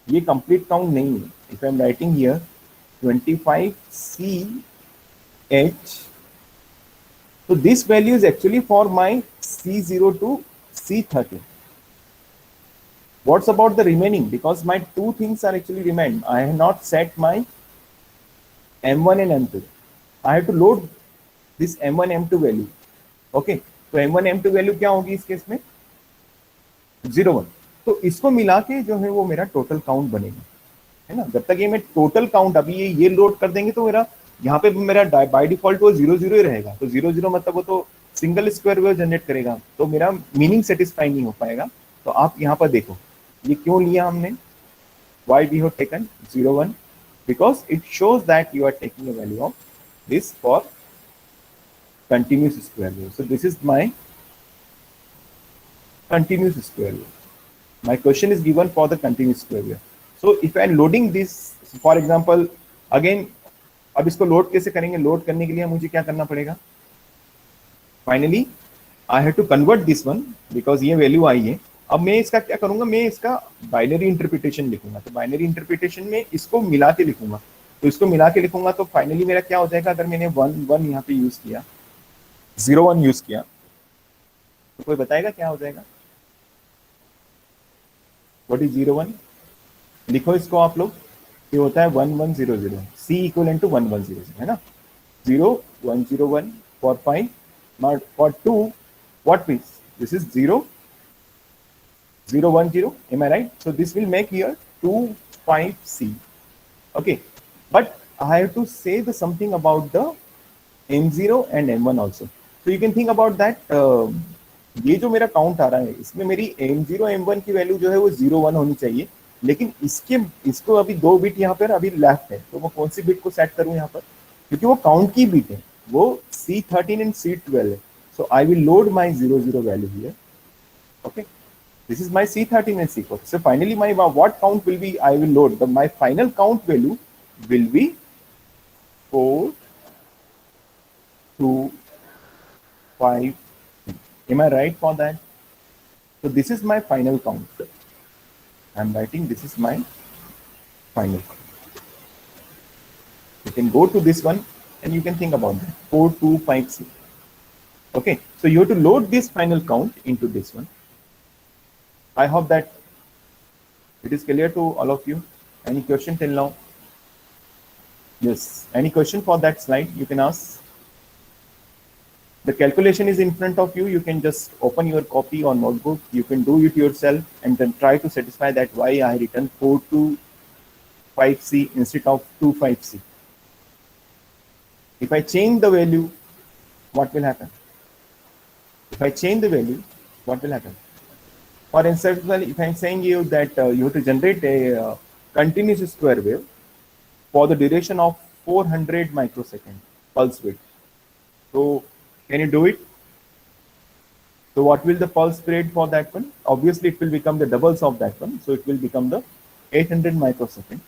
ये complete count नहीं है. If I am writing here 25CH, so this value is actually for my C02 C13. What's about the remaining? Because my two things are actually remain. I have not set my M1 and M2. I have to load this M1 M2 value. Okay, तो M1 M2 value क्या होगी इस case में? 01. तो इसको मिला के जो है वो मेरा टोटल काउंट बनेगा, है ना. जब तक ये मैं टोटल काउंट अभी ये लोड कर देंगे तो मेरा यहाँ पे मेरा बाय डिफॉल्ट वो 00 ही रहेगा. तो 00 मतलब वो तो सिंगल स्क्वायर वेव जनरेट करेगा, तो मेरा मीनिंग सेटिस्फाई नहीं हो पाएगा. तो आप यहाँ पर देखो ये क्यों लिया हमने. Why we have taken 01? Because it shows that you are taking a value of this for continuous square wave. So this is my continuous square wave. My question is given for the continuous square wave. So if I am loading this, for example, again, अब इसको load कैसे करेंगे? Load करने के लिए मुझे क्या करना पड़ेगा? Finally, I have to convert this one because ये वैल्यू आई है. अब मैं इसका क्या करूंगा? मैं इसका बाइनरी इंटरप्रिटेशन लिखूंगा. तो बाइनरी इंटरप्रिटेशन में इसको मिला के लिखूंगा. तो इसको मिला के लिखूंगा तो फाइनली मेरा क्या हो जाएगा? अगर मैंने 1 यहाँ पे यूज किया, 01 यूज किया, तो कोई बताएगा क्या हो जाएगा? What is 01? लिखो इसको आप लोग. ये होता है 1100. C इक्वलेंट टू 1100, है ना. 0101 for 5, for 2, what means this is 0 010. Am I right? So this will make here 25C. Okay, but I have to say something about the M0 and M1 also. So you can think about that. ये जो मेरा count आ रहा है इसमें मेरी M0 M1 की value जो है वो 01 होनी चाहिए, लेकिन इसको अभी 2 बिट यहाँ पर अभी लेफ्ट है. तो मैं कौन सी बिट को सेट करूँ यहाँ पर? क्योंकि वो काउंट की बिट है, वो C13 एंड C12 है. So I will load my 00 value here. Okay, this is my C13 and C14. So finally my what count will be? I will load my final count value will be 4, 2, 5. Am I right for that? So this is my final count. I'm writing this is my final count. You can go to this one and you can think about that. 4, 2, 5, 6. Okay, so you have to load this final count into this one. I hope that It is clear to all of you? Any question till now? Yes, any question for that slide you can ask. The calculation is in front of you. You can just open your copy or notebook. You can do it yourself and then try to satisfy that why I written 425C instead of 25C. If I change the value, what will happen? If I change the value, what will happen? For instance, if I'm saying you that you have to generate a continuous square wave for the duration of 400 microsecond pulse width. So can you do it? So what will the pulse period for that one? Obviously, it will become the doubles of that one. So it will become the 800 microsecond.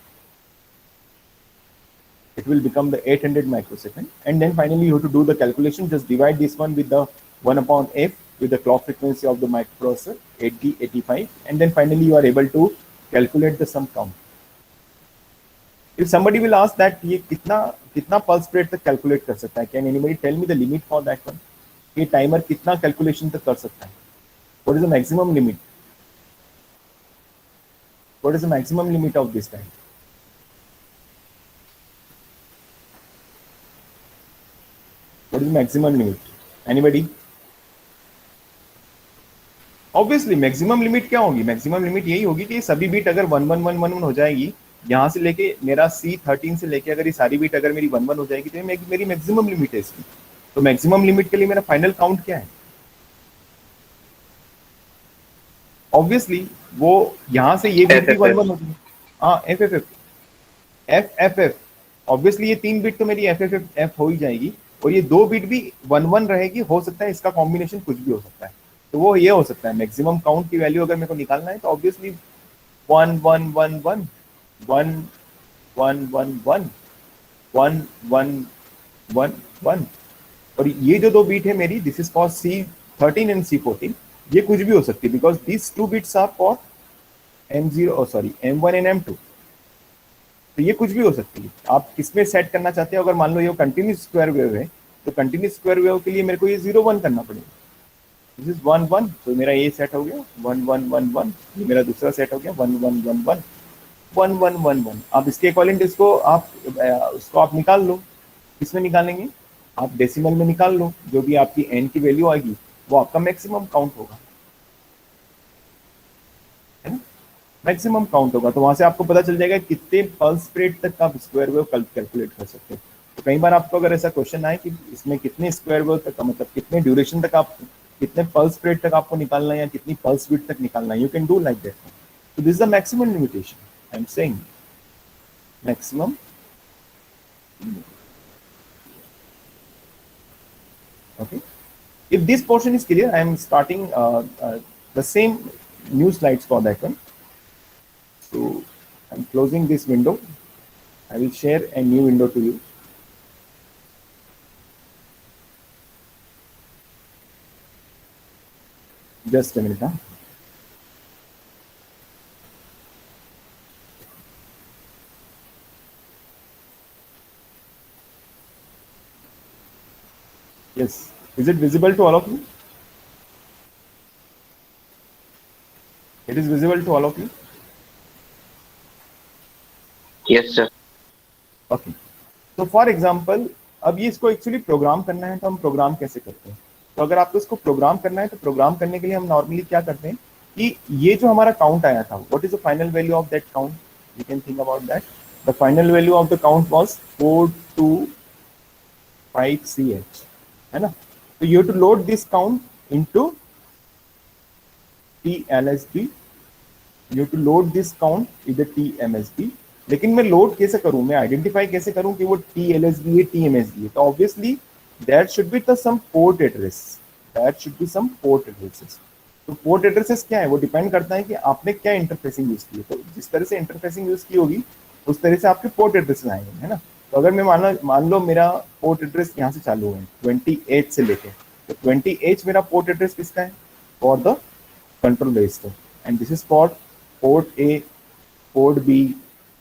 It will become the 800 microsecond. And then finally, you have to do the calculation. Just divide this one with the 1/f with the clock frequency of the microprocessor, 8085. And then finally, you are able to calculate the sum count. If somebody will ask that ये कितना pulse rate तक calculate कर सकता है? Can anybody tell me the limit for that one? ये timer कितना calculation तक कर सकता है? What is the maximum limit? What is the maximum limit of this time? What is the maximum limit? Anybody? Obviously, maximum limit क्या होगी? Maximum limit यही होगी कि सभी बीट अगर 11111 हो जाएगी, यहाँ से लेके मेरा C13 से लेके अगर ये सारी बीट अगर मेरी 11 हो जाएगी तो मेरी मैक्सिमम लिमिट है इसकी. तो मैक्सिमम लिमिट के लिए मेरा फाइनल काउंट क्या है? ऑब्वियसली वो यहाँ से ये बीट भी 11 होगी. हाँ, FFF ऑब्वियसली ये 3 बीट तो मेरी FFF हो ही जाएगी और ये 2 बीट भी 11 रहेगी. हो सकता है इसका कॉम्बिनेशन कुछ भी हो सकता है. तो वो ये हो सकता है मैक्सिमम काउंट की वैल्यू अगर मेरे को निकालना है तो ऑब्वियसली 1 1 1 1 1 1 1 1 1 1 1 1 और ये जो 2 बीट है मेरी, this is for C13 and C14. ये कुछ भी हो सकती है because this 2 beats are for M1 and M2. तो ये कुछ भी हो सकती है. आप किसमें सेट करना चाहते हो? अगर मान लो ये कंटिन्यूस स्क्वायर वेव है तो कंटिन्यूस स्क्वायर वेव के लिए मेरे को ये 0 1 करना पड़ेगा. This is 1 1. तो मेरा ये सेट हो गया 1 1 1 1. ये मेरा दूसरा सेट हो गया 1 1 1 1 1 1 1 1. आप इसके इक्विवेलेंट इसको आप निकाल लो. किसमें निकालेंगे? आप डेसिमल में निकाल लो. जो भी आपकी n की वैल्यू आएगी वो आपका मैक्सिमम काउंट होगा, है ना? मैक्सिमम काउंट होगा. तो वहां से आपको पता चल जाएगा कितने पल्स रेट तक आप स्क्वायर वेव कैलकुलेट कर सकते हो. तो कई बार आपको अगर ऐसा क्वेश्चन आए कि इसमें कितने स्क्वायर वेव तक मतलब कितने ड्यूरेशन तक आप कितने पल्स रेट तक आपको निकालना है या कितनी पल्स विड्थ तक निकालना है, you can do like that. So this is the maximum limitation. I'm saying maximum. Okay. If this portion is clear, I am starting the same new slides for that one. So I'm closing this window. I will share a new window to you. Just a minute. Huh? Yes. Is it visible to all of you? It is visible to all of you? Yes, sir. Okay. So for example, अब ये इसको actually programme करना है तो हम programme कैसे करते हैं? तो अगर आपको इसको प्रोग्राम करना है तो प्रोग्राम करने के लिए हम नॉर्मली क्या करते हैं कि ये जो हमारा काउंट आया था, what is the final value of that count? You can think about that. The final value of the count was 425CH, है ना? तो you have to load this count into TLSB. You have to load this count इधर TMSB. लेकिन मैं load कैसे करूं? मैं identify कैसे करूं कि वो TLSB है TMSB है? तो obviously there should be some port address. There should be some port addresses. तो पोर्ट एड्रेसेस क्या है? वो डिपेंड करता है कि आपने क्या इंटरफेसिंग यूज की है. तो जिस तरह से इंटरफेसिंग यूज की होगी उस तरह से आपके पोर्ट एड्रेसेस आएंगे, है ना? तो अगर मैं मान लो मेरा पोर्ट एड्रेस यहाँ से चालू है 20H से लेके, तो 20H मेरा पोर्ट एड्रेस किसका है? For the control register. And this is for port A, port B,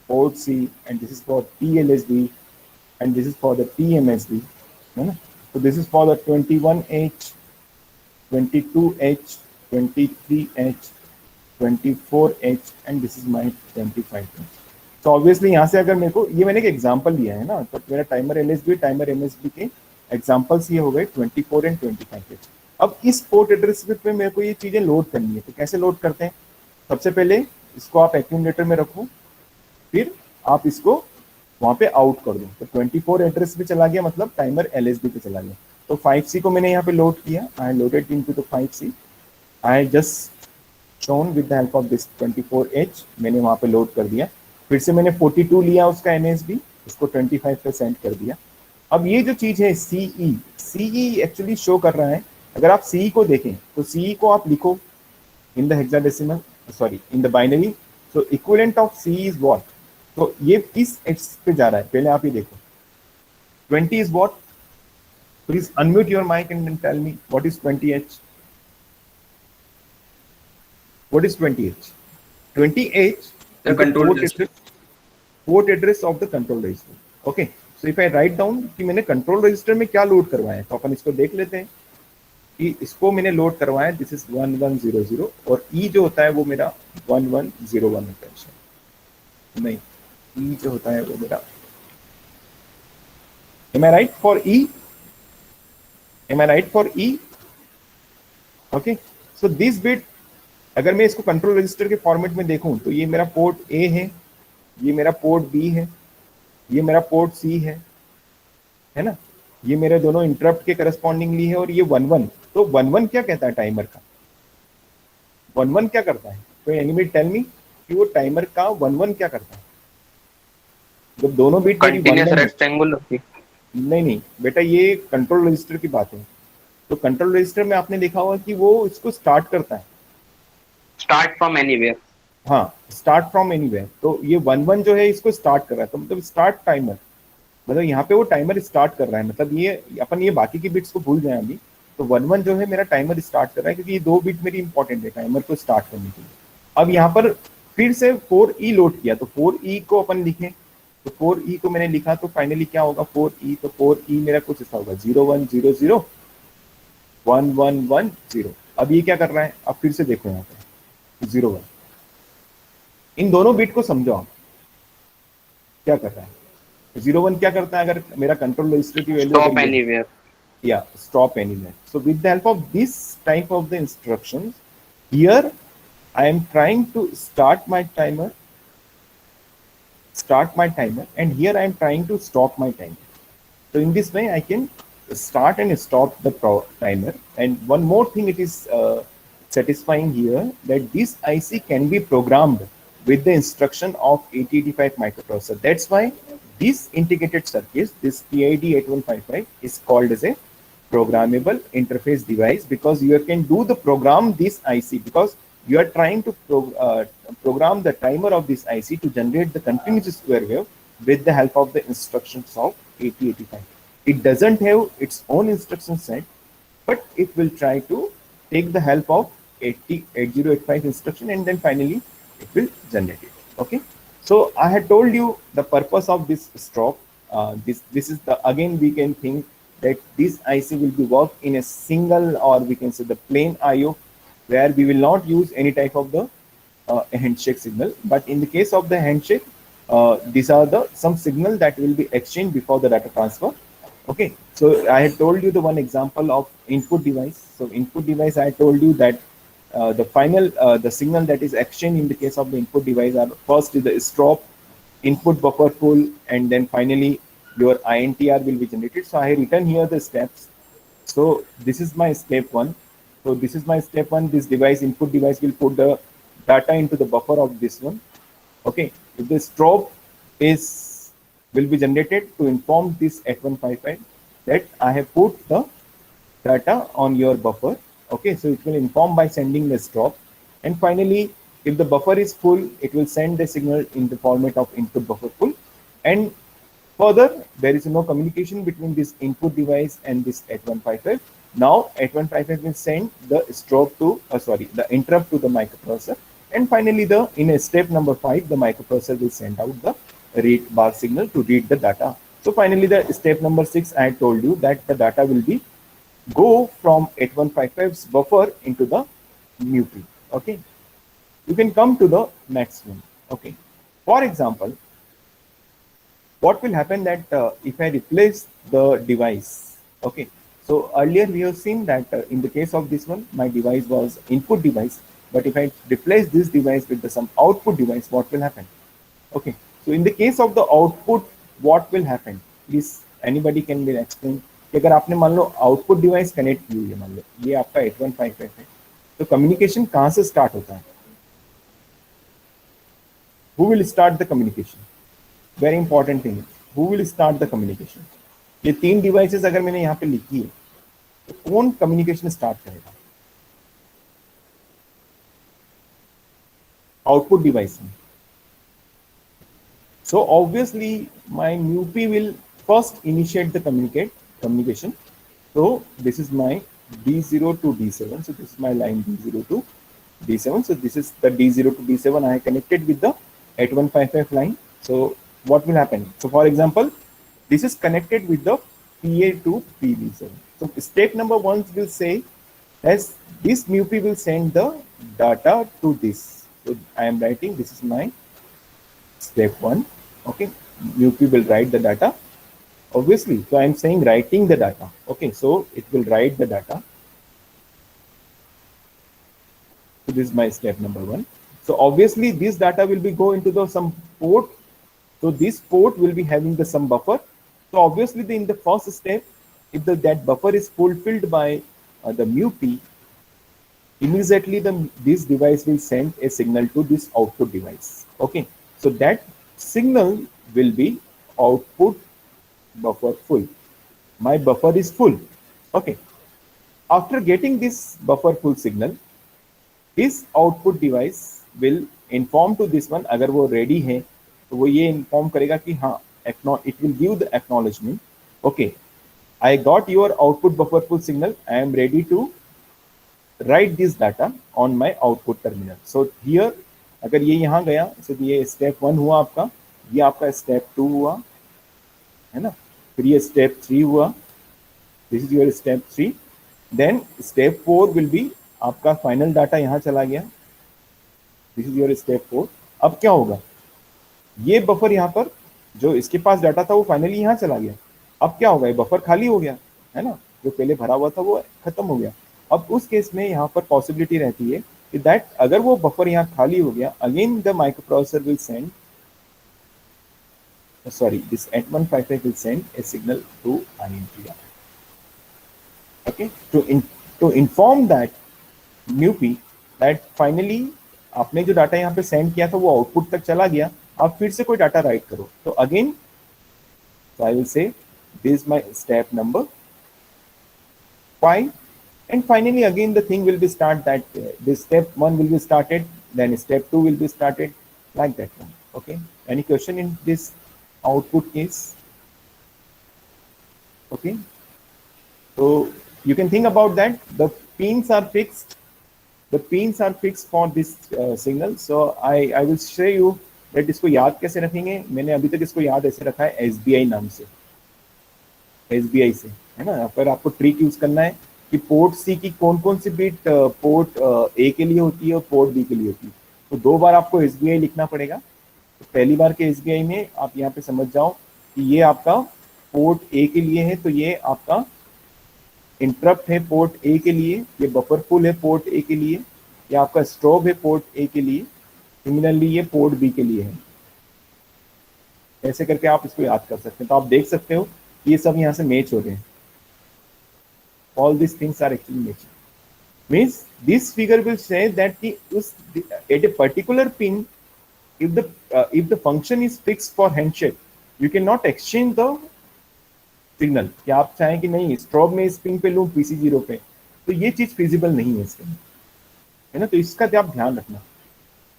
port C, and this is for TLSB, and this is for the TMSB, है ना? So this is for the 21H, 22H, 23H, 24H and this is my 25H. तो obviously यहाँ से अगर मेरे को ये मैंने एक एग्जांपल लिया है ना, तो मेरा टाइमर एमएसबी के एग्जांपल्स ये हो गए 24 एंड 25H। अब इस पोर्ट एड्रेस पे मेरे को ये चीजें लोड करनी है, तो कैसे लोड करते हैं? सबसे पहले इसको आप एक्यूमुलेटर में रखो, फिर आप इसको वहां पे आउट कर दो, तो 24 एड्रेस पे चला गया, मतलब टाइमर एलएसबी पे चला गया। तो 5C को मैंने यहाँ पे लोड किया, I loaded into the 5C, I just shown with the help of this 24H, मैंने वहां पे लोड कर दिया। फिर से मैंने 42 लिया उसका एमएसबी, उसको 25 पे सेंड कर दिया। अब ये जो चीज है सीई एक्चुअली शो कर रहा है। अगर आप सीई को देखें तो सीई को आप लिखो in the hexadecimal, sorry in the binary, तो equivalent of C is what, तो ये इस एक्स पे जा रहा है। पहले आप ये देखो 20 is what, please unmute your mic and tell me what is 20H, what is 20H? 20H The control register. Port address of the control register. Okay, so if I write down कि मैंने control register में क्या load करवाया है, तो अपन इसको देख लेते हैं कि इसको मैंने लोड करवाया, दिस इज 1100 और ई जो होता है वो मेरा 1101 होता है। नहीं, ई जो होता है वो मेरा, am I right for E? Am I right for E? Okay, so this bit अगर मैं इसको कंट्रोल रजिस्टर के फॉर्मेट में देखूं तो ये मेरा पोर्ट ए है, ये मेरा पोर्ट बी है, ये मेरा पोर्ट सी है ना, ये मेरे दोनों इंटरप्ट के करस्पॉन्डिंगली है, और ये 11। तो 11 क्या कहता है टाइमर का? 11 क्या करता है? तो एनीबडी टेल मी कि वो टाइमर का 11 क्या करता है? जब दोनों बीट मेरी कंटिन्यूअस 11 रेक्टेंगुलर की। नहीं बेटा, ये कंट्रोल रजिस्टर की बात है। तो कंट्रोल रजिस्टर में आपने देखा होगा कि वो इसको स्टार्ट करता है, स्टार्ट फ्रॉम एनीवेयर। हाँ, स्टार्ट फ्रॉम एनीवेयर। तो ये 11 जो है इसको स्टार्ट कर रहा है, तो मतलब स्टार्ट टाइमर, मतलब यहाँ पे वो टाइमर स्टार्ट कर रहा है। मतलब ये अपन ये बाकी की बिट्स को भूल जाए अभी, तो 11 जो है मेरा टाइमर स्टार्ट कर रहा है, क्योंकि ये दो बिट मेरी इंपॉर्टेंट है टाइमर को स्टार्ट करने के लिए। अब यहाँ पर फिर से 4E लोड किया, तो 4E को अपन लिखें, तो 4E को मैंने लिखा, तो फाइनली क्या होगा 4E, तो 4E मेरा कुछ ऐसा होगा 0100 1110। अब ये क्या कर रहा है? अब फिर से देखो यहाँ पे 01, इन दोनों बिट को समझो आप क्या कर रहा है। 01 क्या करता है? अगर मेरा कंट्रोल रजिस्टर की value stop anywhere. yeah, stop anywhere. So with the help of this type of the instructions, here I am trying to start my timer, and here I am trying to stop my timer. So in this way I can start and stop the timer. And one more thing it is satisfying here, that this IC can be programmed with the instruction of 8085 microprocessor. That's why this integrated circuit, this PID 8155, is called as a programmable interface device, because you can do the program this IC, because you are trying to program the timer of this IC to generate the continuous square wave with the help of the instructions of 8085. It doesn't have its own instruction set, but it will try to take the help of 8085 instruction, and then finally it will generate it. Okay, so I had told you the purpose of this strobe. This is the, again we can think that this IC will be worked in a single, or we can say the plain IO, where we will not use any type of the handshake signal. But in the case of the handshake, these are the some signal that will be exchanged before the data transfer. Okay, so I had told you the one example of input device. So input device, I told you that the final the signal that is exchanged in the case of the input device are first is the strobe, input buffer full, and then finally your INTR will be generated. So I have written here the steps. So this is my step 1. So this is my step 1. This device, input device, will put the data into the buffer of this one. Okay, if the strobe will be generated to inform this 8155 that I have put the data on your buffer. Okay, so it will inform by sending the strobe, and finally if the buffer is full, it will send the signal in the format of input buffer full. And further, there is no communication between this input device and this 8155. Now 8155 will send the strobe to the interrupt to the microprocessor, and finally in a step number 5, the microprocessor will send out the read bar signal to read the data. So finally the step number 6, I told you that the data will be go from 8155's buffer into the new P. Okay, You can come to the next one. Okay, for example, what will happen that if I replace the device. Okay, so earlier we have seen that in the case of this one, my device was input device, but if I replace this device with some output device, what will happen? Okay, so in the case of the output, what will happen? Please, anybody can be explain. कि अगर आपने मान low output device connect की हुई है, मान लो ये आपका 8155 है, तो कम्युनिकेशन कहाँ से स्टार्ट होता है? Who will start the communication? Very important thing. Who will start the communication? ये तीन डिवाइसेस अगर मैंने यहाँ पे लिखी है, तो कौन कम्युनिकेशन स्टार्ट करेगा? आउटपुट डिवाइस में. So obviously my MUPI will first initiate the communication. So this is my D0 to D7. So this is my line D0 to D7. So this is the D0 to D7 I connected with the 8155 line. So what will happen? So for example, this is connected with the PA to PV7. So step number 1 will say as this MUPI will send the data to this. So I am writing, this is my step 1. Okay, MUPI will write the data. Obviously, so I am saying writing the data. Okay, so it will write the data. So this is my step number 1. So obviously this data will be go into the some port. So this port will be having the some buffer. So obviously in the first step, if that buffer is fulfilled by the MUPI, immediately this device will send a signal to this output device. Okay, so that signal will be output buffer full. My buffer is full. Okay, after getting this buffer full signal, this output device will inform to this one, अगर वो ready है तो वो ये inform करेगा कि हाँ, it will give the acknowledgement. Okay, I got your output buffer full signal. I am ready to write this data on my output terminal. So here अगर ये यहाँ गया, so ये step 1 हुआ आपका, ये आपका step 2 हुआ, है ना? फिर ये step 3 हुआ, this is your step 3. Then step 4 will be आपका final data यहाँ चला गया, this is your step 4. अब क्या होगा? ये बफर यहाँ पर जो इसके पास डाटा था वो फाइनली यहाँ चला गया. अब क्या होगा? ये बफर खाली हो गया, है ना? जो पहले भरा हुआ था वो खत्म हो गया. अब उस केस में यहाँ पर पॉसिबिलिटी रहती है कि दैट अगर वो बफर यहाँ खाली हो गया, again the microprocessor will send this 8155 will send a signal to INTR. Okay, to inform that MUPI that finally आपने जो डाटा यहाँ पे सेंड किया था वो आउटपुट तक चला गया, आप फिर से कोई डाटा राइट करो. तो again so I will say this is my step number 5, and finally again the thing will be start that this step 1 will be started, then step 2 will be started, like that one. Okay, any question in this output case? Okay, so you can think about that. The pins are fixed. The pins are fixed for this signal. So I will show you that इसको याद कैसे रखेंगे. मैंने अभी तक इसको याद ऐसे रखा है SBI नाम से, SBI से, है ना? पर आपको ट्रिक यूज करना है कि पोर्ट सी की कौन कौन सी बिट पोर्ट ए के लिए होती है और पोर्ट बी के लिए होती है. तो 2 बार आपको SBI लिखना पड़ेगा. तो पहली बार के SBI में आप यहाँ पे समझ जाओ कि ये आपका पोर्ट ए के लिए है, तो ये आपका इंटरप्ट है पोर्ट ए के लिए, ये बफर फुल है पोर्ट ए के लिए, ये आपका स्ट्रोब है पोर्ट ए के लिए, सिमिलरली ये पोर्ट बी के लिए है. ऐसे करके आप इसको याद कर सकते हैं. तो आप देख सकते हो ये सब यहाँ से मैच हो रहे हैं. All these things are actually matching. Means this figure will say that at a particular pin, if the function is fixed for handshake, you cannot exchange the signal कि आप चाहें कि नहीं स्ट्रोब में इस पिन पे लूं PC0 पे, तो ये चीज फिजिबल नहीं है इसके, है ना? तो इसका आप ध्यान रखना.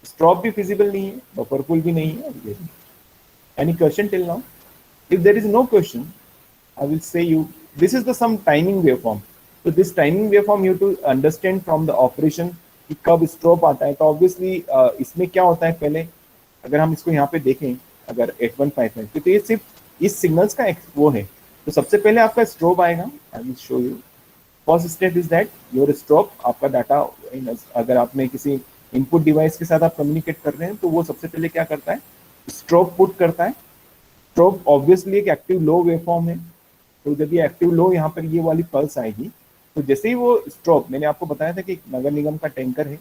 स्ट्रोब भी फिजिबल नहीं है, बफर फुल भी नहीं है. Any question till now? If there is no question, I will say you this is the some timing waveform. So this timing waveform you to understand from the operation कि कब strobe आता है. तो obviously इसमें क्या होता है, पहले अगर हम इसको यहाँ पे देखें, अगर 8155 है तो ये सिर्फ इस सिग्नल्स का वो है. तो सबसे पहले आपका स्ट्रोब आएगा. I will show you. First step is that your strobe, आपका डाटा अगर आपने किसी इनपुट डिवाइस के साथ आप कम्युनिकेट कर रहे हैं, तो वो सबसे पहले क्या करता है, स्ट्रोब पुट करता है। स्ट्रोब ऑब्वियसली एक एक्टिव लो वेवफॉर्म है, तो जब ये एक्टिव लो यहाँ पर ये वाली पल्स आएगी, तो जैसे ही वो स्ट्रोब, मैंने आपको बताया था कि एक नगर निगम का टैंकर है,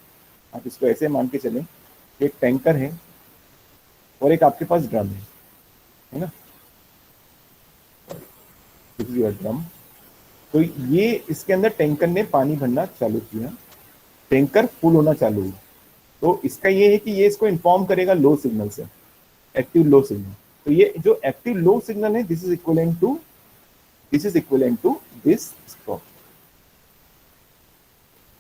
आप इसको ऐसे मान के चलें, एक टैंकर है और एक आपके पास ड्रम है ना, ड्रम। तो ये इसके अंदर टैंकर ने पानी भरना चालू किया, टैंकर फुल होना चालू हुआ। तो इसका ये है कि ये इसको इन्फॉर्म करेगा लो सिग्नल से, एक्टिव लो सिग्नल। तो ये जो एक्टिव लो सिग्नल है, this is equivalent to this strobe.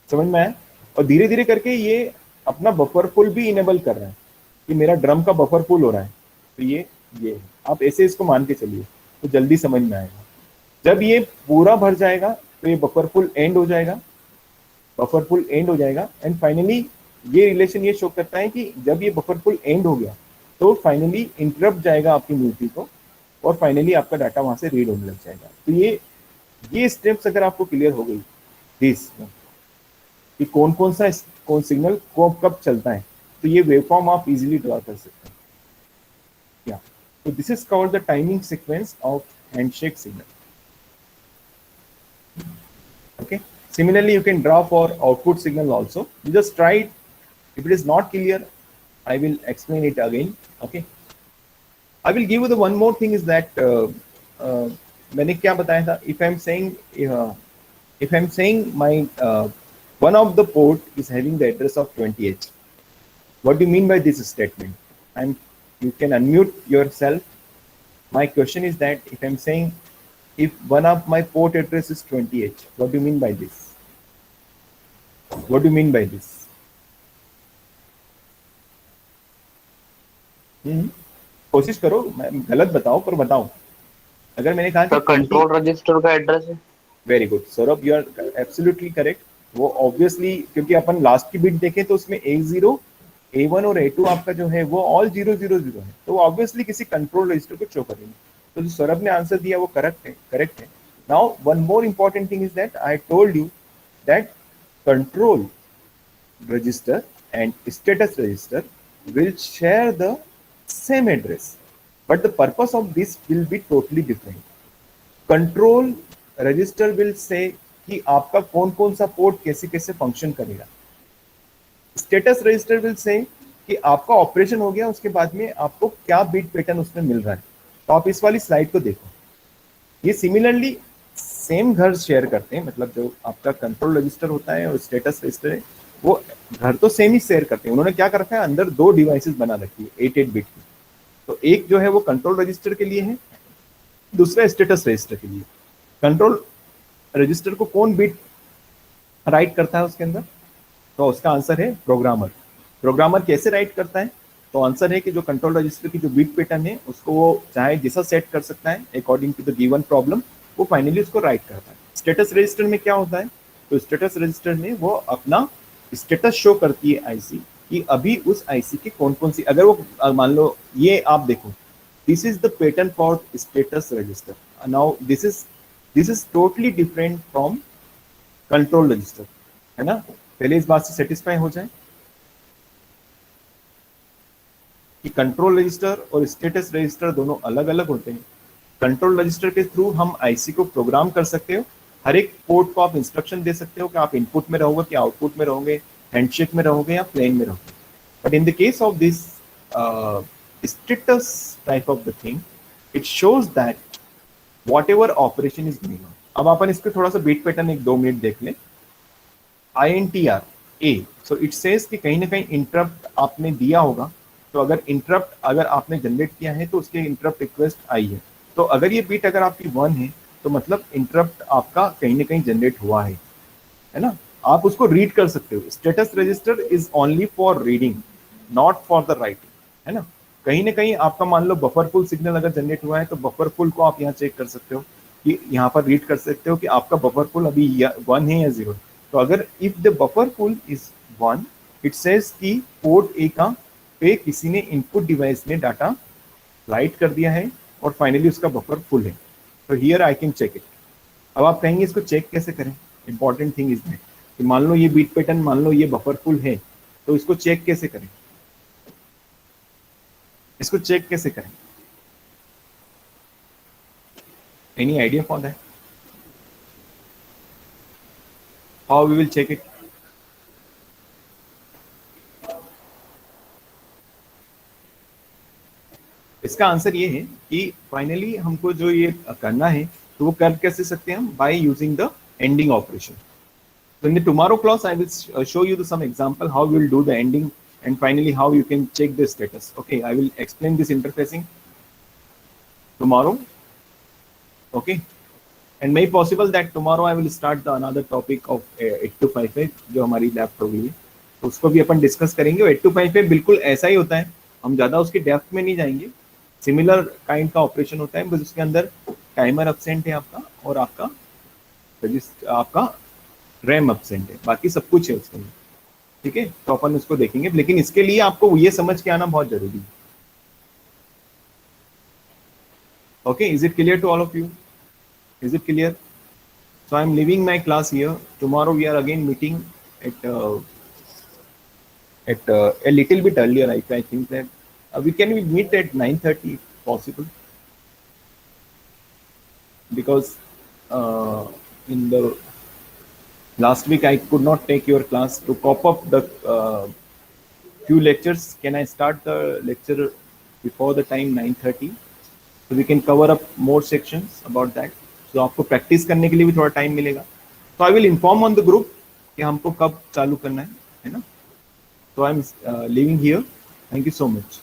समझ में आया? और धीरे धीरे करके ये अपना बफर फुल भी इनेबल कर रहा है कि मेरा ड्रम का बफर फुल हो रहा है। तो ये है। आप ऐसे इसको मान के चलिए तो जल्दी समझ में आएगा। जब ये पूरा भर जाएगा तो ये बफर फुल एंड हो जाएगा, बफर फुल एंड हो जाएगा। एंड फाइनली ये रिलेशन ये शो करता है कि जब ये बफर फुल एंड हो गया तो फाइनली इंटरप्ट जाएगा आपकी मूर्ति को और फाइनली आपका डाटा वहां से रीड होने लग जाएगा। तो ये स्टेप्स अगर आपको क्लियर हो गई दिस कि कौन सिग्नल कब चलता है, तो ये वेवफॉर्म आप इजीली ड्रा कर सकते हैं। या तो this is called the timing sequence of handshake signal. Okay, similarly you can draw for output signal also. You just try it. If it is not clear, I will explain it again. Okay, I will give you the one more thing is that मैंने क्या बताया था, if I'm saying my one of the port is having the address of 28, what do you mean by this statement? You can unmute yourself. My question is that if I'm saying if one of my port address is 28, what do you mean by this? What do you mean by this? कोशिश करो, मैं गलत बताओ पर बताओ। अगर मैंने कहा तो कंट्रोल रजिस्टर का एड्रेस है। Very good Saurabh, you are absolutely correct. वो ऑब्वियसली क्योंकि अपन लास्ट की बिट देखें तो उसमें A0, A1 और A2 आपका जो है वो ऑल 000 है, तो ऑब्वियसली किसी कंट्रोल रजिस्टर को शो करेंगे। तो जो सौरभ ने आंसर दिया वो करेक्ट है। Now one more important thing is that I told you that control register and status register will share the same address, but the purpose of this will be totally different. Control register will say कि आपका कौन सा port कैसे function करेगा। Status register will say कि आपका operation हो गया, उसके बाद में आपको क्या बिट पैटर्न उसमें मिल रहा है। तो आप इस वाली स्लाइड को देखो, ये सिमिलरली सेम घर शेयर करते हैं, मतलब जो आपका कंट्रोल रजिस्टर होता है और स्टेटस रजिस्टर है वो घर तो सेम ही शेयर करते हैं। उन्होंने क्या कर रखा है, अंदर दो डिवाइसेस बना रखी है 8 बिट की। तो एक जो है वो कंट्रोल रजिस्टर के लिए है, दूसरा स्टेटस रजिस्टर के लिए। कंट्रोल रजिस्टर को कौन बिट राइट करता है उसके अंदर, तो उसका आंसर है प्रोग्रामर। प्रोग्रामर कैसे राइट करता है, तो आंसर है कि जो कंट्रोल रजिस्टर की जो बिट पैटर्न है उसको वो चाहे जैसा सेट कर सकता है according to the given problem, वो फाइनली उसको राइट करता है। स्टेटस रजिस्टर में क्या होता है, तो स्टेटस रजिस्टर में वो अपना स्टेटस शो करती है आईसी कि अभी उस आईसी की कौन सी, अगर वो मान लो ये आप देखो, this is the pattern for status register. Now this is totally different from control register, है ना। पहले इस बात से सेटिस्फाई हो जाए कि कंट्रोल रजिस्टर और स्टेटस रजिस्टर दोनों अलग अलग होते हैं। कंट्रोल रजिस्टर के थ्रू हम आईसी को प्रोग्राम कर सकते हो, हर एक पोर्ट को आप इंस्ट्रक्शन दे सकते हो कि आप इनपुट में रहोगे कि आउटपुट में रहोगे, हैंडशेक में रहोगे या प्लेन में रहोगे। But in the case of this status type of the thing, it shows that what ever operation is going on. अब अपन इसको थोड़ा सा बीट पैटर्न 1-2 मिनट देख लें। INTR A, so it says कि कहीं ना कहीं इंटरप्ट आपने दिया होगा, तो अगर इंटरप्ट अगर आपने जनरेट किया है तो उसके इंटरप्ट रिक्वेस्ट आई है। तो अगर ये बीट अगर आपकी 1 है तो मतलब इंटरप्ट आपका कहीं ना कहीं जनरेट हुआ है ना। आप उसको रीड कर सकते हो। Status register is only for reading, not for the writing, है ना। कहीं ना कहीं आपका मान लो बफर फुल सिग्नल अगर जनरेट हुआ है तो बफर फुल को आप यहाँ चेक कर सकते हो कि यहाँ पर रीड कर सकते हो कि आपका बफर फुल अभी 1 है या 0 है। तो अगर if the buffer full is 1, it says कि पोर्ट ए का पे किसी ने इनपुट डिवाइस ने डाटा राइट कर दिया है और फाइनली उसका बफर फुल है। तो here I can check it. अब आप कहेंगे इसको चेक कैसे करें, इंपॉर्टेंट थिंग इज दैट कि मान लो ये बीट पैटर्न, मान लो ये बफर फुल है, तो इसको चेक कैसे करें, इसको चेक कैसे करें? Any idea for that? How we will check it? इसका आंसर ये है कि फाइनली हमको जो ये करना है तो वो कर कैसे सकते हैं हम? By using the ending operation. So in the tomorrow class, I will show you some example how we will do the ending and finally how you can check the status. Okay, I will explain this interfacing tomorrow. Okay, and may possible that tomorrow I will start the another topic of 8255 जो हमारी lab होगी, तो उसको भी अपन discuss करेंगे. 8255 बिल्कुल ऐसा ही होता है, हम ज़्यादा उसके डेप्थ में नहीं जाएंगे. सिमिलर काइंड का ऑपरेशन होता है, बस उसके अंदर टाइमर एब्सेंट है आपका और आपका रैम एब्सेंट है, बाकी सब कुछ है उसके अंदर. ठीक है, तो अपन उसको देखेंगे, लेकिन इसके लिए आपको ये समझ के आना बहुत जरूरी है. Okay, is it clear to all of you? Is it clear? So I am leaving my class here. Tomorrow we are again meeting at a little bit earlier. I think that we can meet at 9:30 if possible, because in the last week I could not take your class to cop up the few lectures. Can I start the lecture before the time 9:30 so we can cover up more sections about that? So आपको practice करने के लिए भी थोड़ा time मिलेगा. So I will inform on the group कि हमको कब चालू करना है ना. So I'm leaving here. Thank you so much.